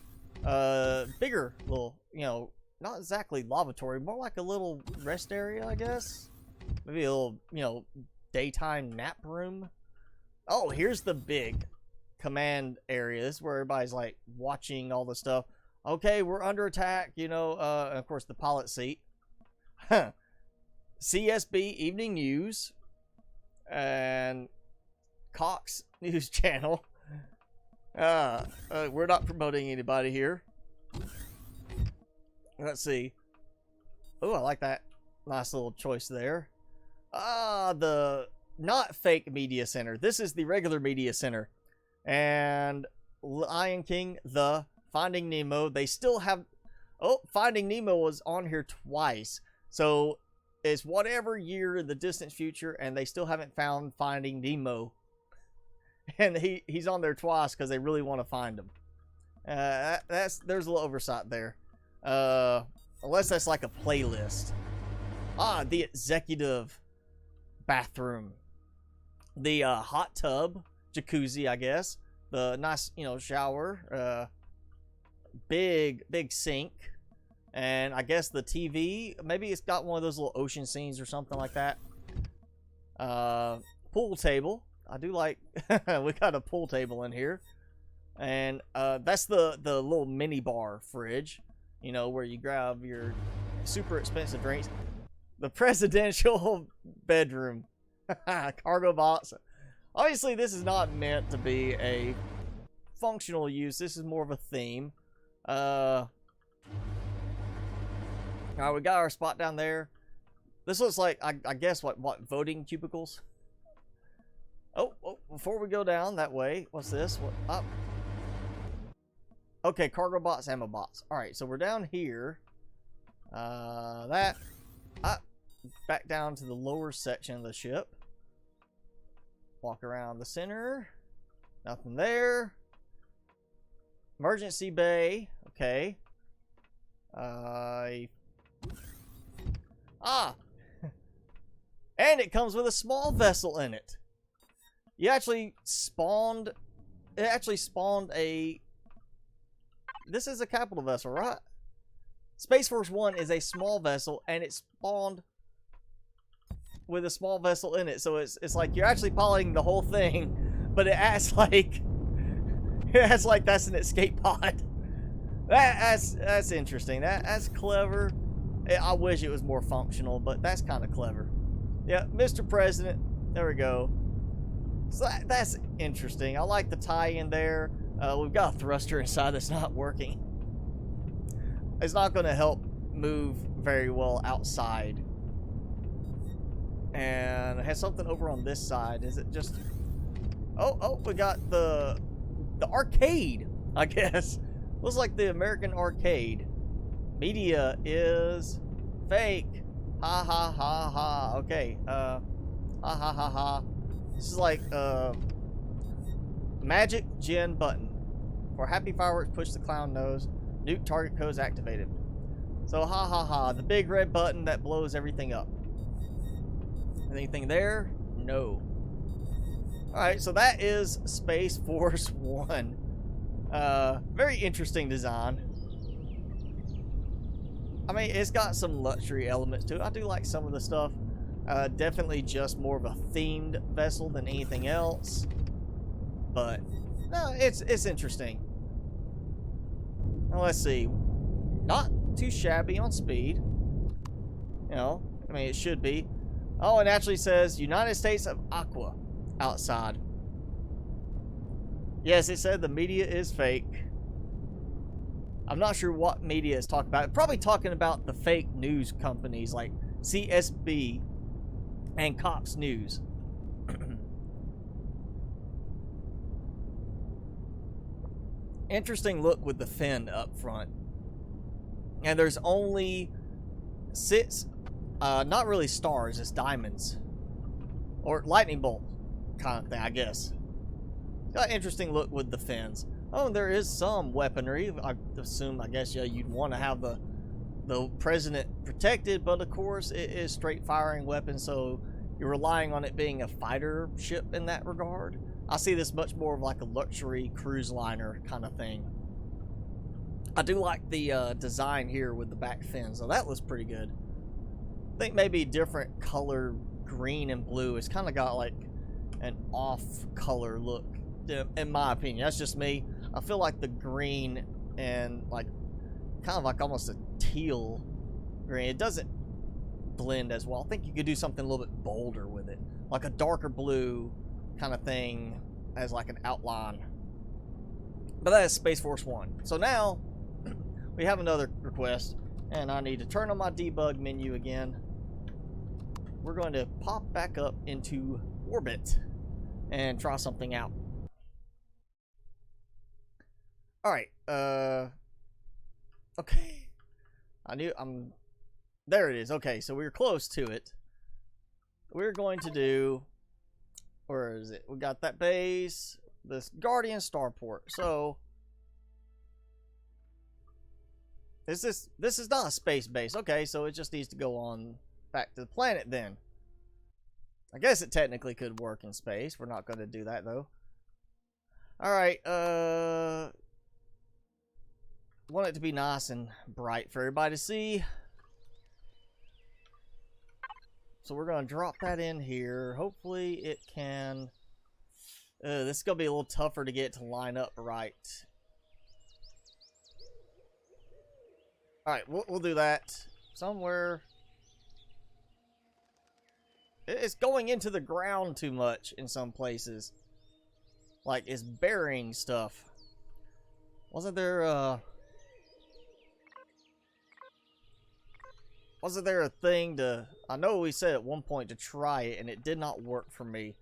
Speaker 1: Bigger little, you know, not exactly lavatory, more like a little rest area, I guess. Maybe a little, you know, daytime nap room. Oh, here's the big command area. This is where everybody's like watching all the stuff. Okay, we're under attack, you know, and of course the pilot seat. CSB Evening News and Cox News Channel. We're not promoting anybody here. Let's see. Oh, I like that. Nice little choice there. The not fake media center. This is the regular media center. And Lion King, the Finding Nemo, they still have... Oh, Finding Nemo was on here twice. So it's whatever year in the distant future, and they still haven't found Finding Nemo. And he's on there twice because they really want to find him. There's a little oversight there. Unless that's like a playlist. The executive bathroom. The hot tub, jacuzzi, I guess. The nice, you know, shower. Big sink. And I guess the TV, maybe it's got one of those little ocean scenes or something like that. Pool table. I do like, we got a pool table in here. And that's the little mini bar fridge, you know, where you grab your super expensive drinks. The presidential bedroom. Cargo box. Obviously, this is not meant to be a functional use. This is more of a theme. Alright, we got our spot down there. This looks like, I guess, what, voting cubicles? Oh, before we go down that way, what's this? What up? Okay, cargo box, ammo box. Alright, so we're down here. Back down to the lower section of the ship. Walk around the center. Nothing there. Emergency bay. Okay. And it comes with a small vessel in it. You actually spawned... It actually spawned a... This is a capital vessel, right? Space Force 1 is a small vessel, and it spawned with a small vessel in it. So it's like you're actually piloting the whole thing, but it acts like... It acts like that's an escape pod. That's interesting. That's clever. I wish it was more functional, but that's kind of clever. Yeah, Mr. President. There we go. So that's interesting. I like the tie-in there. We've got a thruster inside that's not working. It's not going to help move very well outside. And it has something over on this side. Is it just... Oh, we got the arcade, I guess. Looks like the American arcade. Media is fake. Ha ha ha ha. Okay. Ha ha ha ha. This is like magic gen button. For happy fireworks, push the clown nose. Nuke target codes activated. So ha ha ha. The big red button that blows everything up. Anything there? No. Alright, so that is Space Force 1. Very interesting design. I mean, it's got some luxury elements to it. I do like some of the stuff. Definitely just more of a themed vessel than anything else. But, no, it's interesting. Now, let's see. Not too shabby on speed. You know, I mean, it should be. Oh, it actually says United States of Aqua outside. Yes, it said the media is fake. I'm not sure what media is talking about. Probably talking about the fake news companies like CSB and Cox News. Interesting look with the fin up front. And there's only 6, not really stars, it's diamonds. Or lightning bolt kind of thing, I guess. Got an interesting look with the fins. Oh, there is some weaponry. I assume, I guess, yeah, you'd want to have the president protected, but of course it is straight firing weapon, so you're relying on it being a fighter ship in that regard. I see this much more of like a luxury cruise liner kind of thing. I do like the design here with the back fins, so that looks pretty good. I think maybe different color green and blue. It's kind of got like an off color look, in my opinion. That's just me. I feel like the green and like kind of like almost a teal green, it doesn't blend as well. I think you could do something a little bit bolder with it, like a darker blue kind of thing as like an outline. But that is Space Force 1. So now we have another request, and I need to turn on my debug menu again. We're going to pop back up into orbit and try something out. Alright, okay. There it is. Okay, so we're close to it. We're going to do, where is it? We got that base, this Guardian Starport. So, this is not a space base. Okay, so it just needs to go on back to the planet then. I guess it technically could work in space. We're not going to do that though. Alright, want it to be nice and bright for everybody to see. So we're going to drop that in here. Hopefully it can... this is going to be a little tougher to get to line up right. Alright, we'll do that. Somewhere... It's going into the ground too much in some places. Like, it's burying stuff. Wasn't there a thing to... I know we said at one point to try it, and it did not work for me.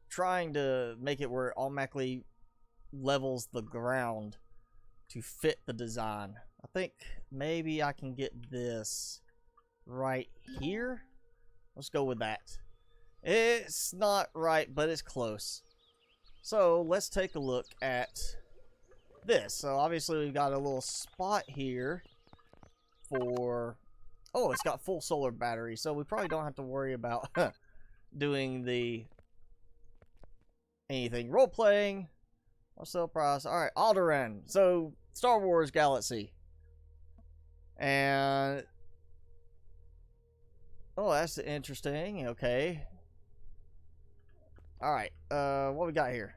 Speaker 1: Trying to make it where it automatically levels the ground to fit the design. I think maybe I can get this right here. Let's go with that. It's not right, but it's close. So let's take a look at this. So obviously we've got a little spot here for... Oh, it's got full solar battery, so we probably don't have to worry about doing the anything. Role playing. What's the price? Alright, Alderaan. So Star Wars Galaxy. And oh, that's interesting. Okay. Alright, what we got here?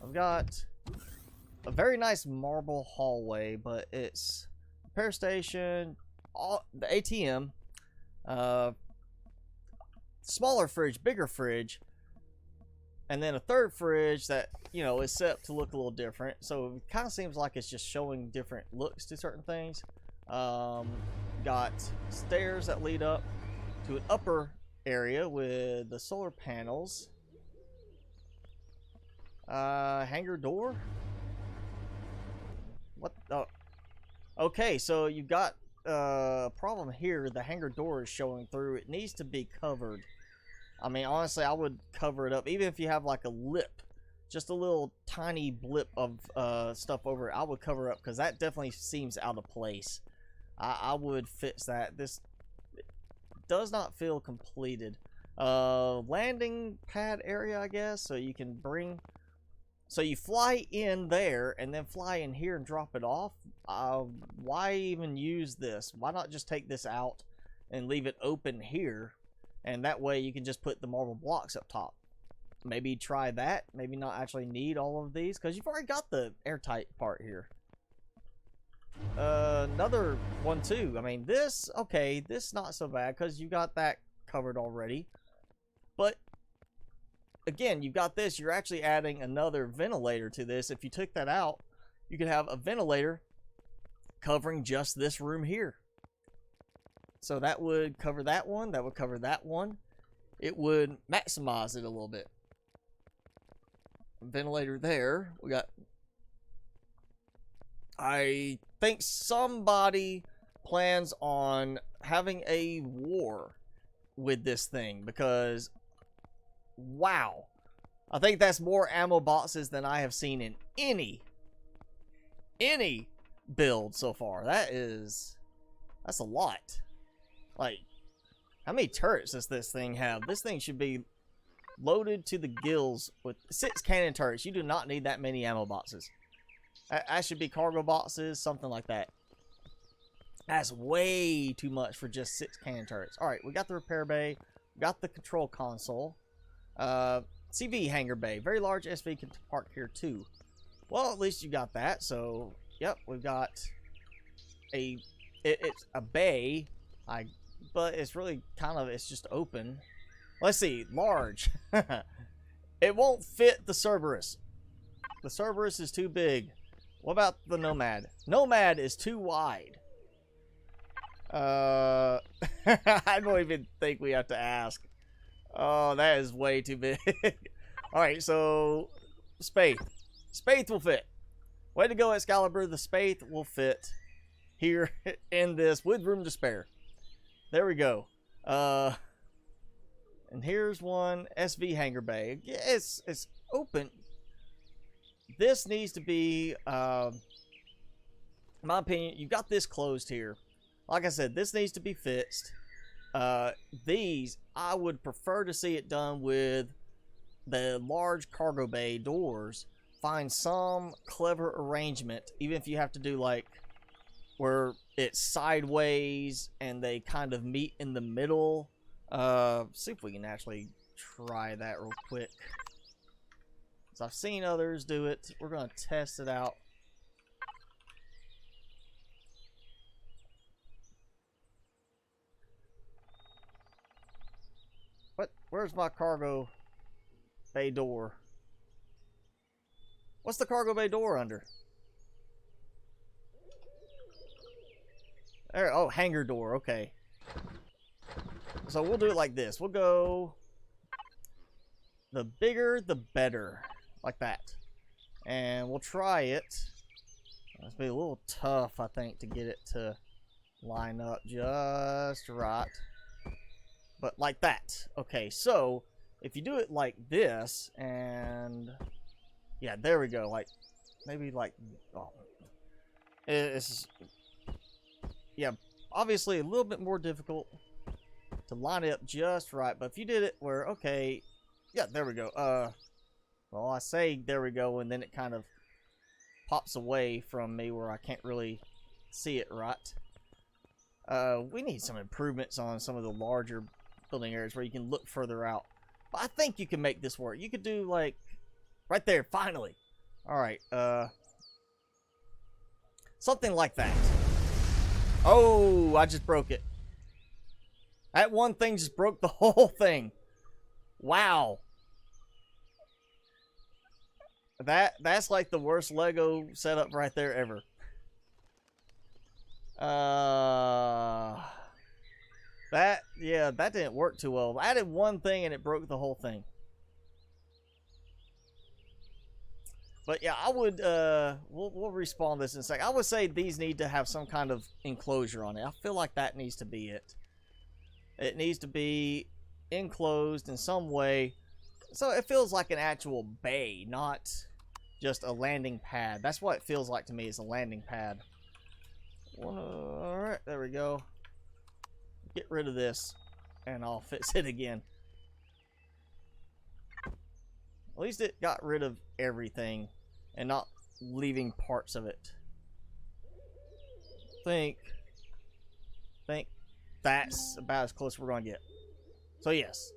Speaker 1: I've got a very nice marble hallway, but it's repair station, the ATM, smaller fridge, bigger fridge, And then a third fridge that, you know, is set up to look a little different. So it kind of seems like it's just showing different looks to certain things. Got stairs that lead up to an upper area with the solar panels. Hangar door? What the? Okay, so you've got a problem here. The hangar door is showing through. It needs to be covered. I mean, honestly, I would cover it up. Even if you have like a lip, just a little tiny blip of stuff over it, I would cover up, because that definitely seems out of place. I would fix that. This does not feel completed. Landing pad area, I guess, so you can bring... So you fly in there and then fly in here and drop it off. Why even use this? Why not just take this out and leave it open here? And that way you can just put the marble blocks up top. Maybe try that. Maybe not actually need all of these, because you've already got the airtight part here. Another one too. I mean, this, okay, this not so bad because you got that covered already. But again, you've got this. You're actually adding another ventilator to this. If you took that out, you could have a ventilator covering just this room here. So that would cover that one. That would cover that one. It would maximize it a little bit. Ventilator there. We got... I think somebody plans on having a war with this thing, because wow, I think that's more ammo boxes than I have seen in any build so far. That's a lot. Like, how many turrets does this thing have? This thing should be loaded to the gills with 6 cannon turrets. You do not need that many ammo boxes. That should be cargo boxes, something like that. That's way too much for just 6 cannon turrets. Alright, we got the repair bay. We got the control console. CV hangar bay. Very large SV can park here too. Well, at least you got that. So, yep, we've got it's a bay. But it's really kind of, it's just open. Let's see, large. It won't fit the Cerberus. The Cerberus is too big. What about the Nomad? Nomad is too wide. I don't even think we have to ask. Oh, that is way too big. Alright, so Spaith. Spaith will fit. Way to go, Excalibur. The Spaith will fit here in this with room to spare. There we go. And here's one SV hangar bay. It's open. This needs to be, in my opinion, you got this closed here. Like I said, this needs to be fixed. These, I would prefer to see it done with the large cargo bay doors. Find some clever arrangement, even if you have to do like where it's sideways and they kind of meet in the middle. See if we can actually try that real quick. So I've seen others do it. We're going to test it out. What? Where's my cargo bay door? What's the cargo bay door under? There. Oh, hangar door. Okay. So we'll do it like this. We'll go the bigger the better. Like that. And we'll try it. It's be a little tough, I think, to get it to line up just right. But like that. Okay, so if you do it like this, and yeah, there we go. Like, maybe like, oh, it's, yeah, obviously a little bit more difficult to line it up just right. But if you did it where, okay, yeah, there we go. Well, I say there we go, and then it kind of pops away from me where I can't really see it right. We need some improvements on some of the larger building areas where you can look further out. But I think you can make this work. You could do, like, right there, finally. Alright, something like that. Oh, I just broke it. That one thing just broke the whole thing. Wow. That's like the worst Lego setup right there ever. That didn't work too well. I added one thing and it broke the whole thing. But yeah, I would we'll respawn this in a sec. I would say these need to have some kind of enclosure on it. I feel like that needs to be it. It needs to be enclosed in some way, so it feels like an actual bay, not just a landing pad. That's what it feels like to me, is a landing pad. Alright, there we go. Get rid of this, and I'll fix it again. At least it got rid of everything, and not leaving parts of it. Think that's about as close as we're going to get. So yes,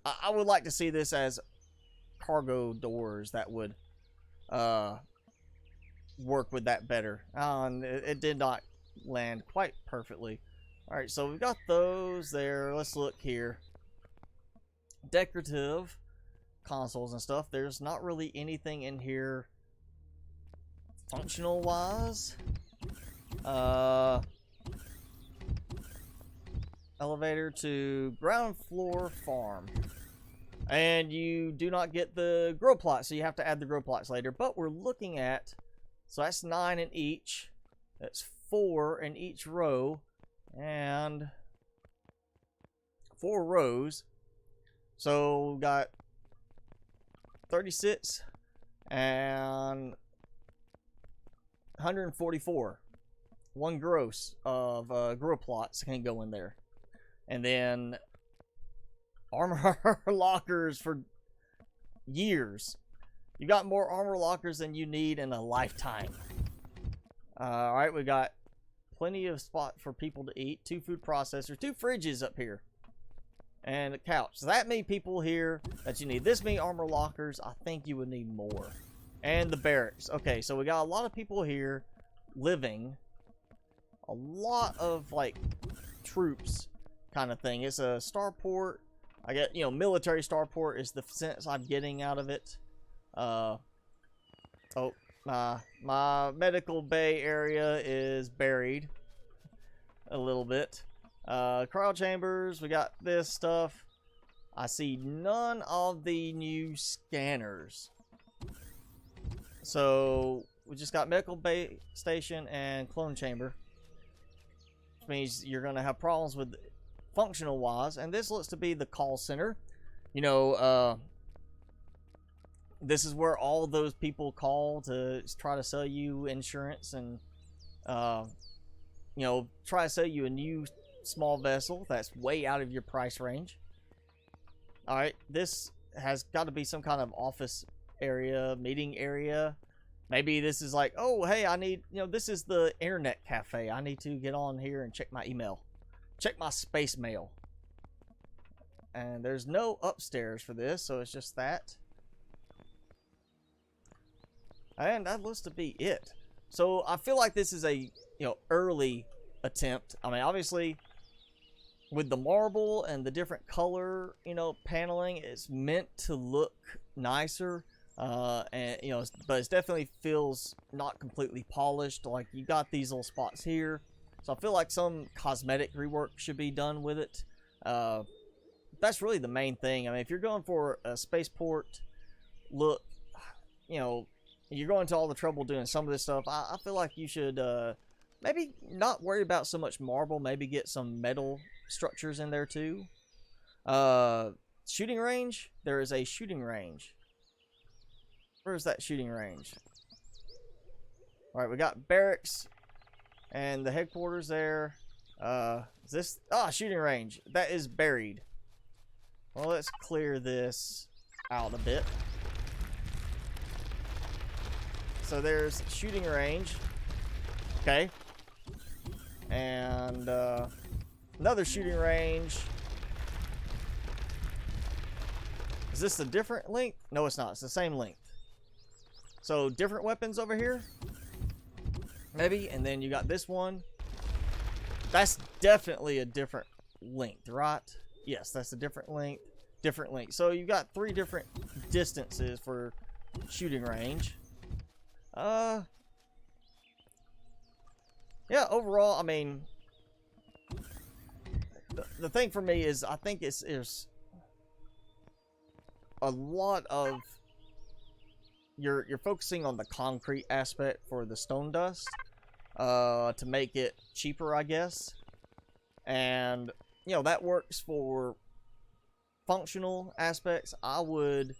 Speaker 1: I would like to see this as cargo doors that would work with that better. It did not land quite perfectly. Alright, so we've got those there. Let's look here. Decorative consoles and stuff. There's not really anything in here functional wise. Elevator to ground floor farm, and you do not get the grow plots, so you have to add the grow plots later. But we're looking at, so that's 9 in each, that's 4 in each row, and 4 rows, so we got 36 and 144. One gross of grow plots can go in there. And then armor lockers for years. You got more armor lockers than you need in a lifetime. Alright, we got plenty of spot for people to eat. 2 food processors, 2 fridges up here, and a couch. So that many people here that you need this many armor lockers. I think you would need more. And the barracks. Okay, so we got a lot of people here living. A lot of like troops kind of thing. It's a starport. I get, military starport is the sense I'm getting out of it. My medical bay area is buried a little bit. Cryo chambers, we got this stuff. I see none of the new scanners. So we just got medical bay station and clone chamber, which means you're gonna have problems with functional wise. And this looks to be the call center. This is where all those people call to try to sell you insurance and try to sell you a new small vessel that's way out of your price range. All right, this has got to be some kind of office area, meeting area. Maybe this is like, oh hey, I need, this is the internet cafe. I need to get on here and check my email. Check my space mail. And there's no upstairs for this, so it's just that. And that looks to be it. So I feel like this is a early attempt. I mean, obviously with the marble and the different color paneling, it's meant to look nicer. But it definitely feels not completely polished. Like, you got these little spots here. So I feel like some cosmetic rework should be done with it. That's really the main thing. I mean, if you're going for a spaceport look, you're going to all the trouble doing some of this stuff, I feel like you should maybe not worry about so much marble. Maybe get some metal structures in there too. Shooting range. There is a shooting range. Where's that shooting range? Alright, we got barracks and the headquarters there. Is this... shooting range. That is buried. Well, let's clear this out a bit. So there's shooting range. Okay. And another shooting range. Is this a different length? No, it's not. It's the same length. So different weapons over here. Maybe. And then you got this one. That's definitely a different length, right? Yes, that's a different length. Different length. So you got 3 different distances for shooting range. Yeah, overall, I mean, the thing for me is, I think it's a lot of you're focusing on the concrete aspect for the stone dust to make it cheaper, I guess. And you know, that works for functional aspects. I would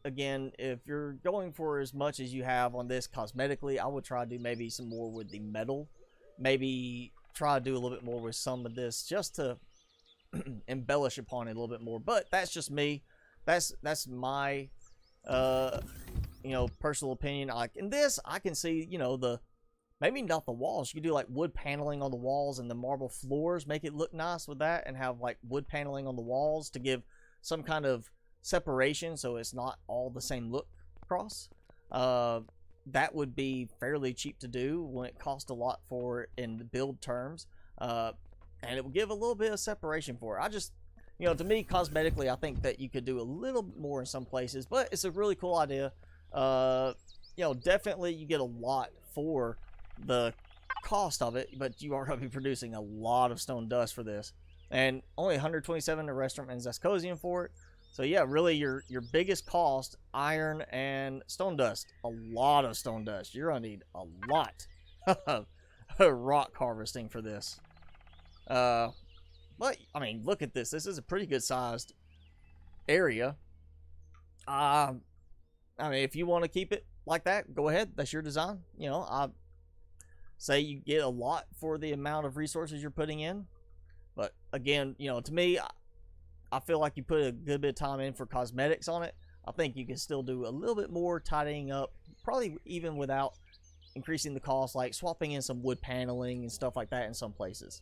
Speaker 1: again, if you're going for as much as you have on this cosmetically, I would try to do maybe some more with the metal. Maybe try to do a little bit more with some of this just to embellish upon it a little bit more. But that's just me. That's my you know, personal opinion. Like in this, I can see, you know, the maybe not the walls. You could do like wood paneling on the walls and the marble floors, make it look nice with that, and have like wood paneling on the walls to give some kind of separation so it's not all the same look across. That would be fairly cheap to do when it costs a lot for it in build terms, and it would give a little bit of separation for it. I just, you know, to me, cosmetically, I think that you could do a little bit more in some places, but it's a really cool idea. You know, definitely you get a lot for the cost of it, but you are going to be producing a lot of stone dust for this, and only 127 restaurant and Zascosium for it. So yeah, really your biggest cost, iron and stone dust. A lot of stone dust. You're gonna need a lot of rock harvesting for this. But I mean, look at this. This is a pretty good sized area. I mean, if you want to keep it like that, go ahead. That's your design. You know, I say you get a lot for the amount of resources you're putting in. But again, you know, to me, I feel like you put a good bit of time in for cosmetics on it. I think you can still do a little bit more tidying up, probably even without increasing the cost, like swapping in some wood paneling and stuff like that in some places.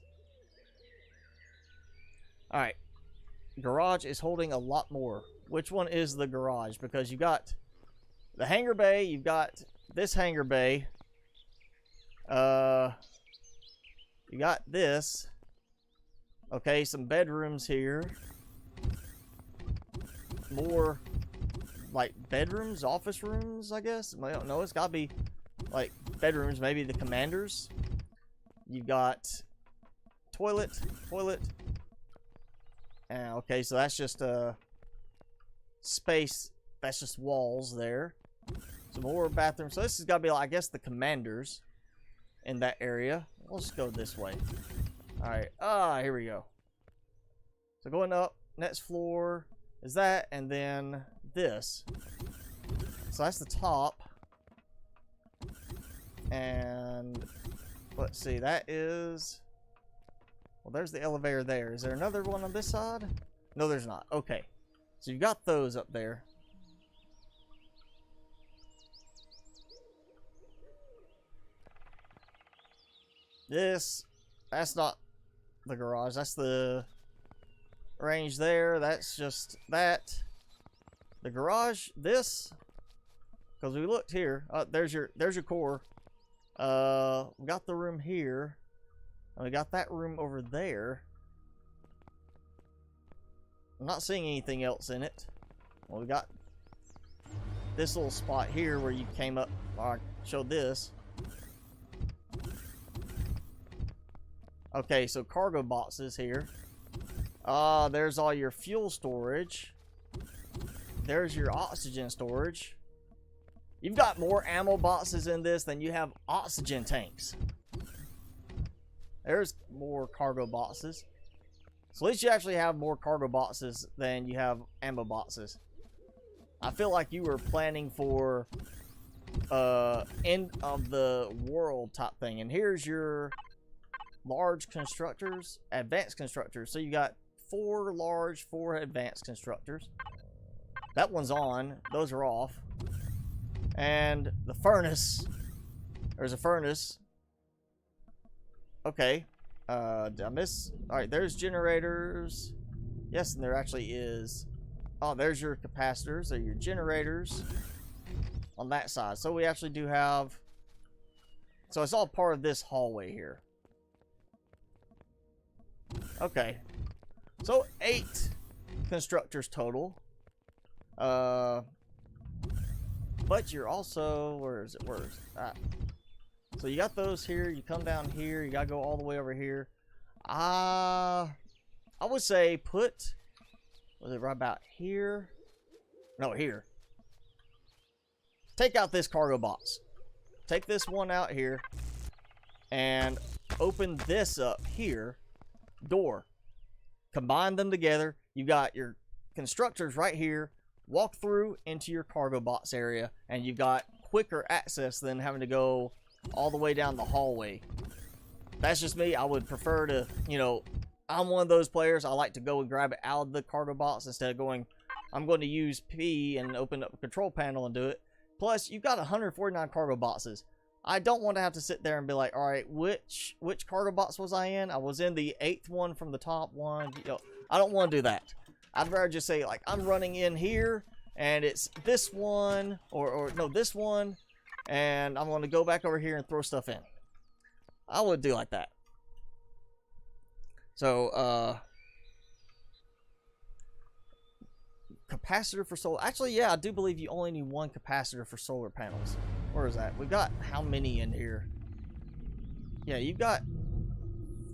Speaker 1: Alright, garage is holding a lot more. Which one is the garage? Because you got the hangar bay, you've got this hangar bay, you got this, okay, some bedrooms here. More like bedrooms, office rooms, I guess. I don't know. It's got to be like bedrooms, maybe the commanders. You got toilet. And okay, so that's just space. That's just walls there. Some more bathrooms. So this has got to be, like, I guess, the commanders in that area. Let's go this way. All right. Here we go. So going up, next floor is that, and then this. So that's the top. And let's see, that is, well, there's the elevator there. Is there another one on this side? No, there's not. Okay. So you got those up there. That's not the garage. That's the range there. That's just that. The garage, this, because we looked here. There's your core. We got the room here, and we got that room over there. I'm not seeing anything else in it. Well, we got this little spot here where you came up. I showed this. Okay, so cargo boxes here. There's all your fuel storage. There's your oxygen storage. You've got more ammo boxes in this than you have oxygen tanks. There's more cargo boxes. So at least you actually have more cargo boxes than you have ammo boxes. I feel like you were planning for end of the world type thing. And here's your large constructors, advanced constructors. So you got 4 large, 4 advanced constructors. That one's on. Those are off. And the furnace. There's a furnace. Okay. Did I miss? Alright, there's generators. Yes, and there actually is. Oh, there's your capacitors. They're your generators on that side. So we actually do have. So it's all part of this hallway here. Okay. So 8 constructors total. But you're also, where is it? So you got those here. You come down here. You gotta go all the way over here. I would say put, was it right about here? No, here. Take out this cargo box. Take this one out here and open this up here. Door. Combine them together. You got your constructors right here. Walk through into your cargo box area, and you got quicker access than having to go all the way down the hallway. That's just me. I would prefer to, you know, I'm one of those players. I like to go and grab it out of the cargo box instead of going, I'm going to use P and open up a control panel and do it. Plus, you've got 149 cargo boxes. I don't want to have to sit there and be like, all right, which cargo box was I in? I was in the 8th one from the top one. You know, I don't want to do that. I'd rather just say, like, I'm running in here, and it's this one, or no, this one, and I'm going to go back over here and throw stuff in. I would do like that. So, capacitor for solar. Actually, yeah, I do believe you only need one capacitor for solar panels. Where is that? We got how many in here? Yeah, you've got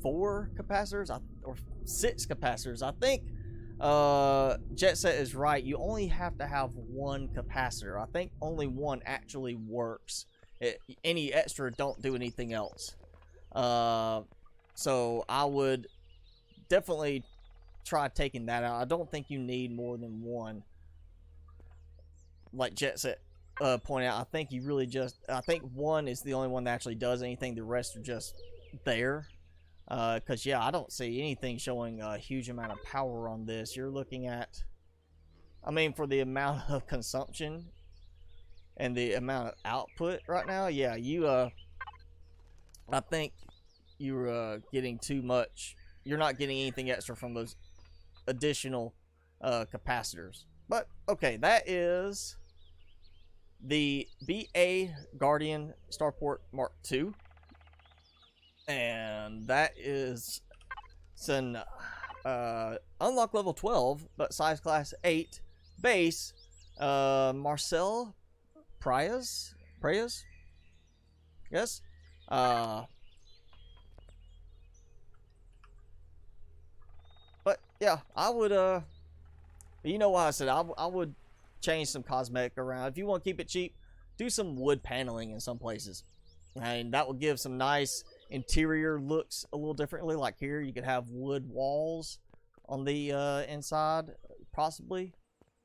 Speaker 1: 4 capacitors, or 6 capacitors. I think Jet Set is right. You only have to have 1 capacitor. I think only 1 actually works. Any extra don't do anything else. So I would definitely try taking that out. I don't think you need more than 1. Like Jet Set point out, I think you really just, I think 1 is the only one that actually does anything. The rest are just there. Because, yeah, I don't see anything showing a huge amount of power on this. You're looking at, I mean, for the amount of consumption and the amount of output right now, yeah, you, I think you're getting too much. You're not getting anything extra from those additional capacitors. But, okay, that is the BA Guardian Starport Mark II. And that is, it's an unlock level 12, but size class 8 base. Marcel Prias? Yes? But yeah, I would, you know what I said, I would change some cosmetic around. If you want to keep it cheap, do some wood paneling in some places. And that will give some nice interior looks a little differently. Like here, you could have wood walls on the inside, possibly.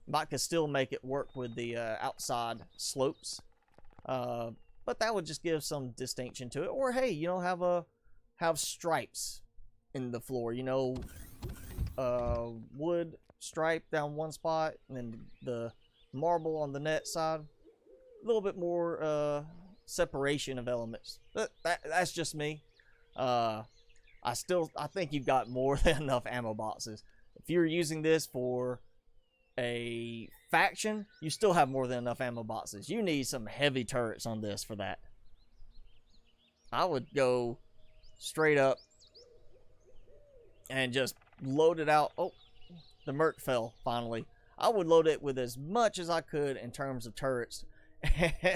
Speaker 1: Might could still make it work with the outside slopes. But that would just give some distinction to it. Or hey, you know, have stripes in the floor. You know, wood stripe down one spot, and then the marble on the net side. A little bit more separation of elements. That's just me. I think you've got more than enough ammo boxes. If you're using this for a faction, you still have more than enough ammo boxes. You need some heavy turrets on this for that. I would go straight up and just load it out. Oh, the Merc fell finally. I would load it with as much as I could in terms of turrets.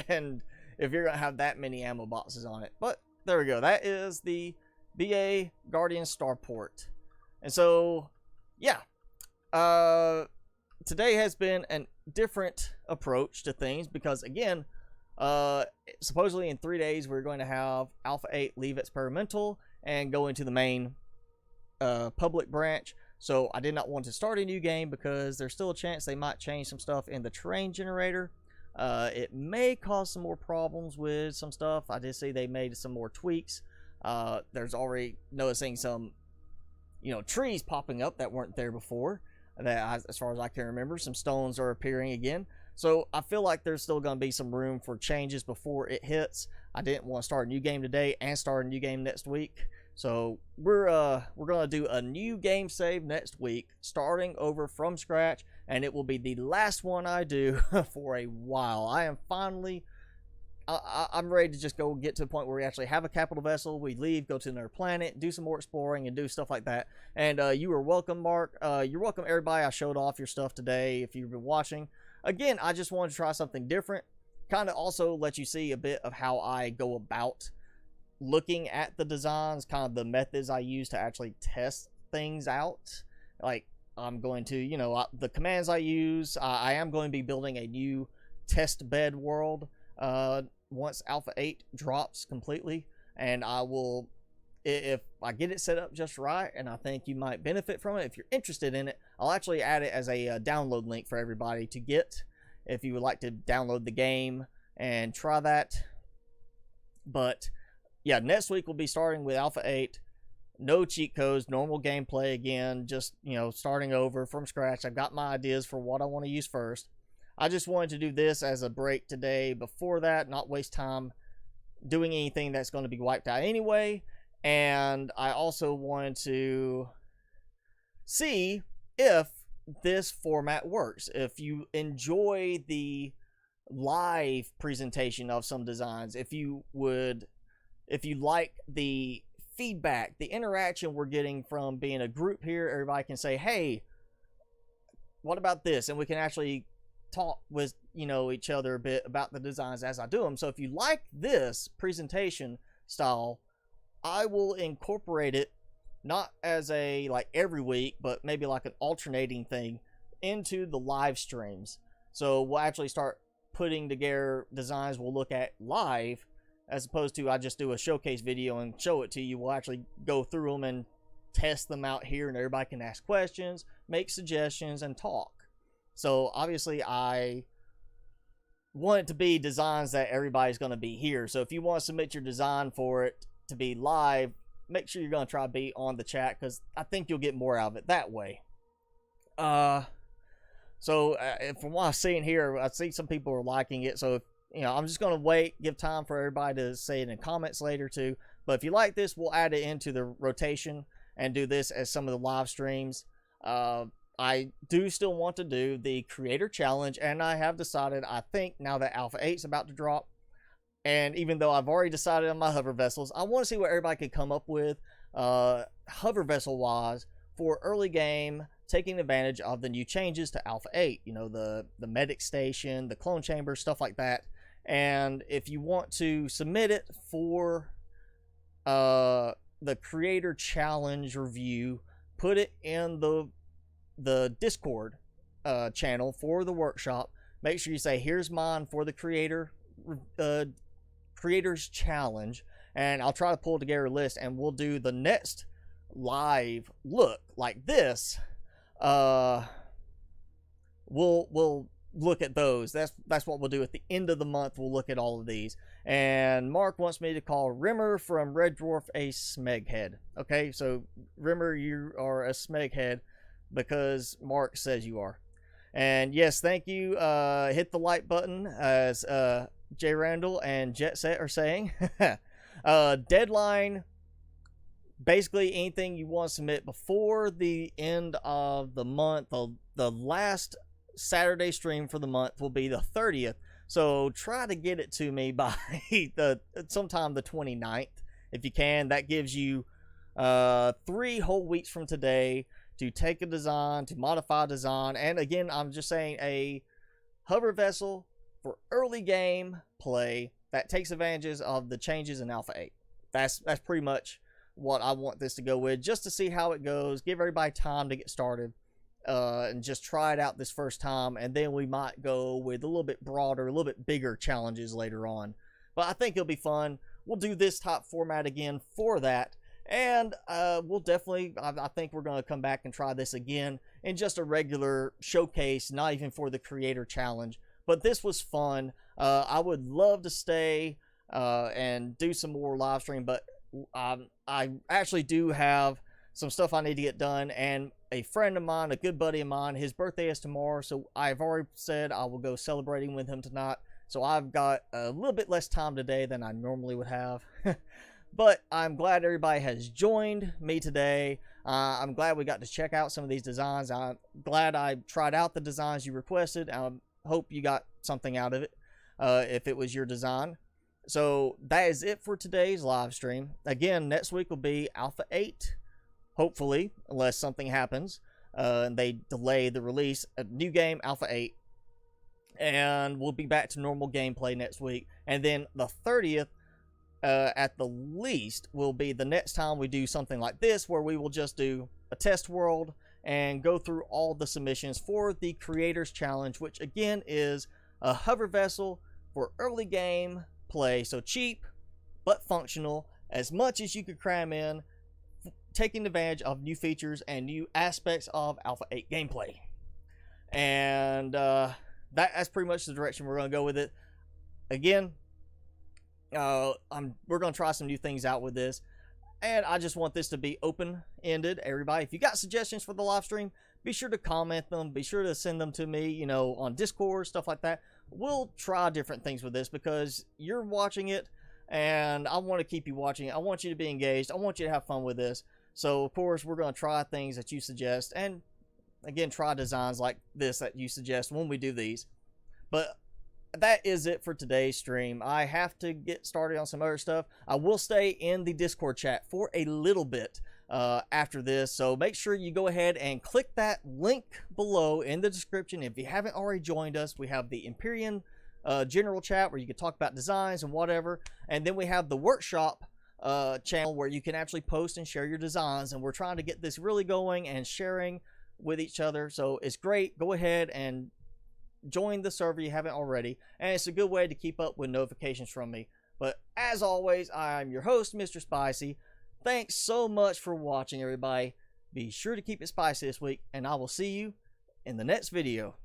Speaker 1: And if you're going to have that many ammo boxes on it. But there we go. That is the BA Guardian Starport. And so, yeah. Today has been a different approach to things because, again, supposedly in 3 days we're going to have Alpha 8 leave experimental and go into the main public branch. So I did not want to start a new game because there's still a chance they might change some stuff in the terrain generator. It may cause some more problems with some stuff. I did see they made some more tweaks. There's already noticing some, you know, trees popping up that weren't there before. That, as far as I can remember, some stones are appearing again. So I feel like there's still going to be some room for changes before it hits. I didn't want to start a new game today and start a new game next week. So we're going to do a new game save next week, starting over from scratch, and it will be the last one I do for a while. I am finally, I'm ready to just go get to the point where we actually have a capital vessel. We leave, go to another planet, do some more exploring, and do stuff like that. And you are welcome, Mark. You're welcome, everybody. I showed off your stuff today if you've been watching. Again, I just wanted to try something different. kind of also let you see a bit of how I go about looking at the designs, kind of the methods I use to actually test things out. Like, I'm going to, you know, the commands I use. I am going to be building a new test bed world once Alpha 8 drops completely, and I will, if I get it set up just right and I think you might benefit from it, if you're interested in it, I'll actually add it as a download link for everybody to get if you would like to download the game and try that. But yeah, next week we'll be starting with Alpha 8. No cheat codes, normal gameplay again, just, you know, starting over from scratch. I've got my ideas for what I want to use first. I just wanted to do this as a break today before that, not waste time doing anything that's going to be wiped out anyway. And I also wanted to see if this format works. If you enjoy the live presentation of some designs, if you like the feedback, the interaction we're getting from being a group here, everybody can say, hey, what about this? And we can actually talk with, you know, each other a bit about the designs as I do them. So if you like this presentation style, I will incorporate it, not as a like every week, but maybe like an alternating thing into the live streams. So we'll actually start putting together designs we'll look at live, as opposed to I just do a showcase video and show it to you. We'll actually go through them and test them out here, and everybody can ask questions, make suggestions, and talk. So obviously I want it to be designs that everybody's going to be here. So if you want to submit your design for it to be live, make sure you're going to try to be on the chat, because I think you'll get more out of it that way. So from what I'm seeing here, I see some people are liking it. So, you know, I'm just going to wait, give time for everybody to say it in comments later too. But if you like this, we'll add it into the rotation and do this as some of the live streams. I do still want to do the creator challenge, and I have decided, I think now that Alpha 8 is about to drop, and even though I've already decided on my hover vessels, I want to see what everybody could come up with hover vessel wise for early game, taking advantage of the new changes to Alpha 8, you know, the medic station, the clone chamber, stuff like that. And if you want to submit it for the creator challenge review, put it in the Discord channel for the workshop. Make sure you say, here's mine for the creators challenge, and I'll try to pull together a list, and we'll do the next live look like this. We'll look at those. That's what we'll do at the end of the month. We'll look at all of these. And Mark wants me to call Rimmer from Red Dwarf a smeghead. Okay, so Rimmer, you are a smeghead because Mark says you are. And yes, thank you. Hit the like button, as Jay Randall and Jet Set are saying. Deadline, basically anything you want to submit before the end of the month. The last Saturday stream for the month will be the 30th. So try to get it to me by sometime the 29th if you can. That gives you 3 whole weeks from today to take a design, to modify a design. And again, I'm just saying, a hover vessel for early game play that takes advantages of the changes in Alpha 8. That's pretty much what I want this to go with, just to see how it goes, give everybody time to get started, and just try it out this first time, and then we might go with a little bit broader, a little bit bigger challenges later on. But I think it'll be fun. We'll do this type format again for that. And we'll definitely, I think we're going to come back and try this again in just a regular showcase, not even for the creator challenge. But this was fun. I would love to stay and do some more live stream, but I actually do have some stuff I need to get done. And a friend of mine, a good buddy of mine, his birthday is tomorrow. So I've already said I will go celebrating with him tonight. So I've got a little bit less time today than I normally would have. But I'm glad everybody has joined me today. I'm glad we got to check out some of these designs. I'm glad I tried out the designs you requested. I hope you got something out of it if it was your design. So that is it for today's live stream. Again, next week will be Alpha 8, hopefully, unless something happens and they delay the release. A new game, Alpha 8. and we'll be back to normal gameplay next week. And then the 30th, at the least, will be the next time we do something like this, where we will just do a test world and go through all the submissions for the Creators Challenge, which again is a hover vessel for early game play. So cheap, but functional, as much as you could cram in, taking advantage of new features and new aspects of Alpha 8 gameplay. And that's pretty much the direction we're going to go with it. Again, we're going to try some new things out with this, and I just want this to be open-ended. Everybody, if you got suggestions for the live stream, be sure to comment them. Be sure to send them to me, you know, on Discord, stuff like that. We'll try different things with this because you're watching it, and I want to keep you watching it. I want you to be engaged. I want you to have fun with this. So, of course, we're going to try things that you suggest, and again, try designs like this that you suggest when we do these. But that is it for today's stream. I have to get started on some other stuff. I will stay in the Discord chat for a little bit after this, so make sure you go ahead and click that link below in the description. If you haven't already joined us, we have the Empyrion general chat where you can talk about designs and whatever, and then we have the workshop channel where you can actually post and share your designs, and we're trying to get this really going and sharing with each other. So it's great. Go ahead and join the server if you haven't already, and it's a good way to keep up with notifications from me. But as always, I'm your host, Mr. Spicy. Thanks so much for watching, everybody. Be sure to keep it spicy this week, and I will see you in the next video.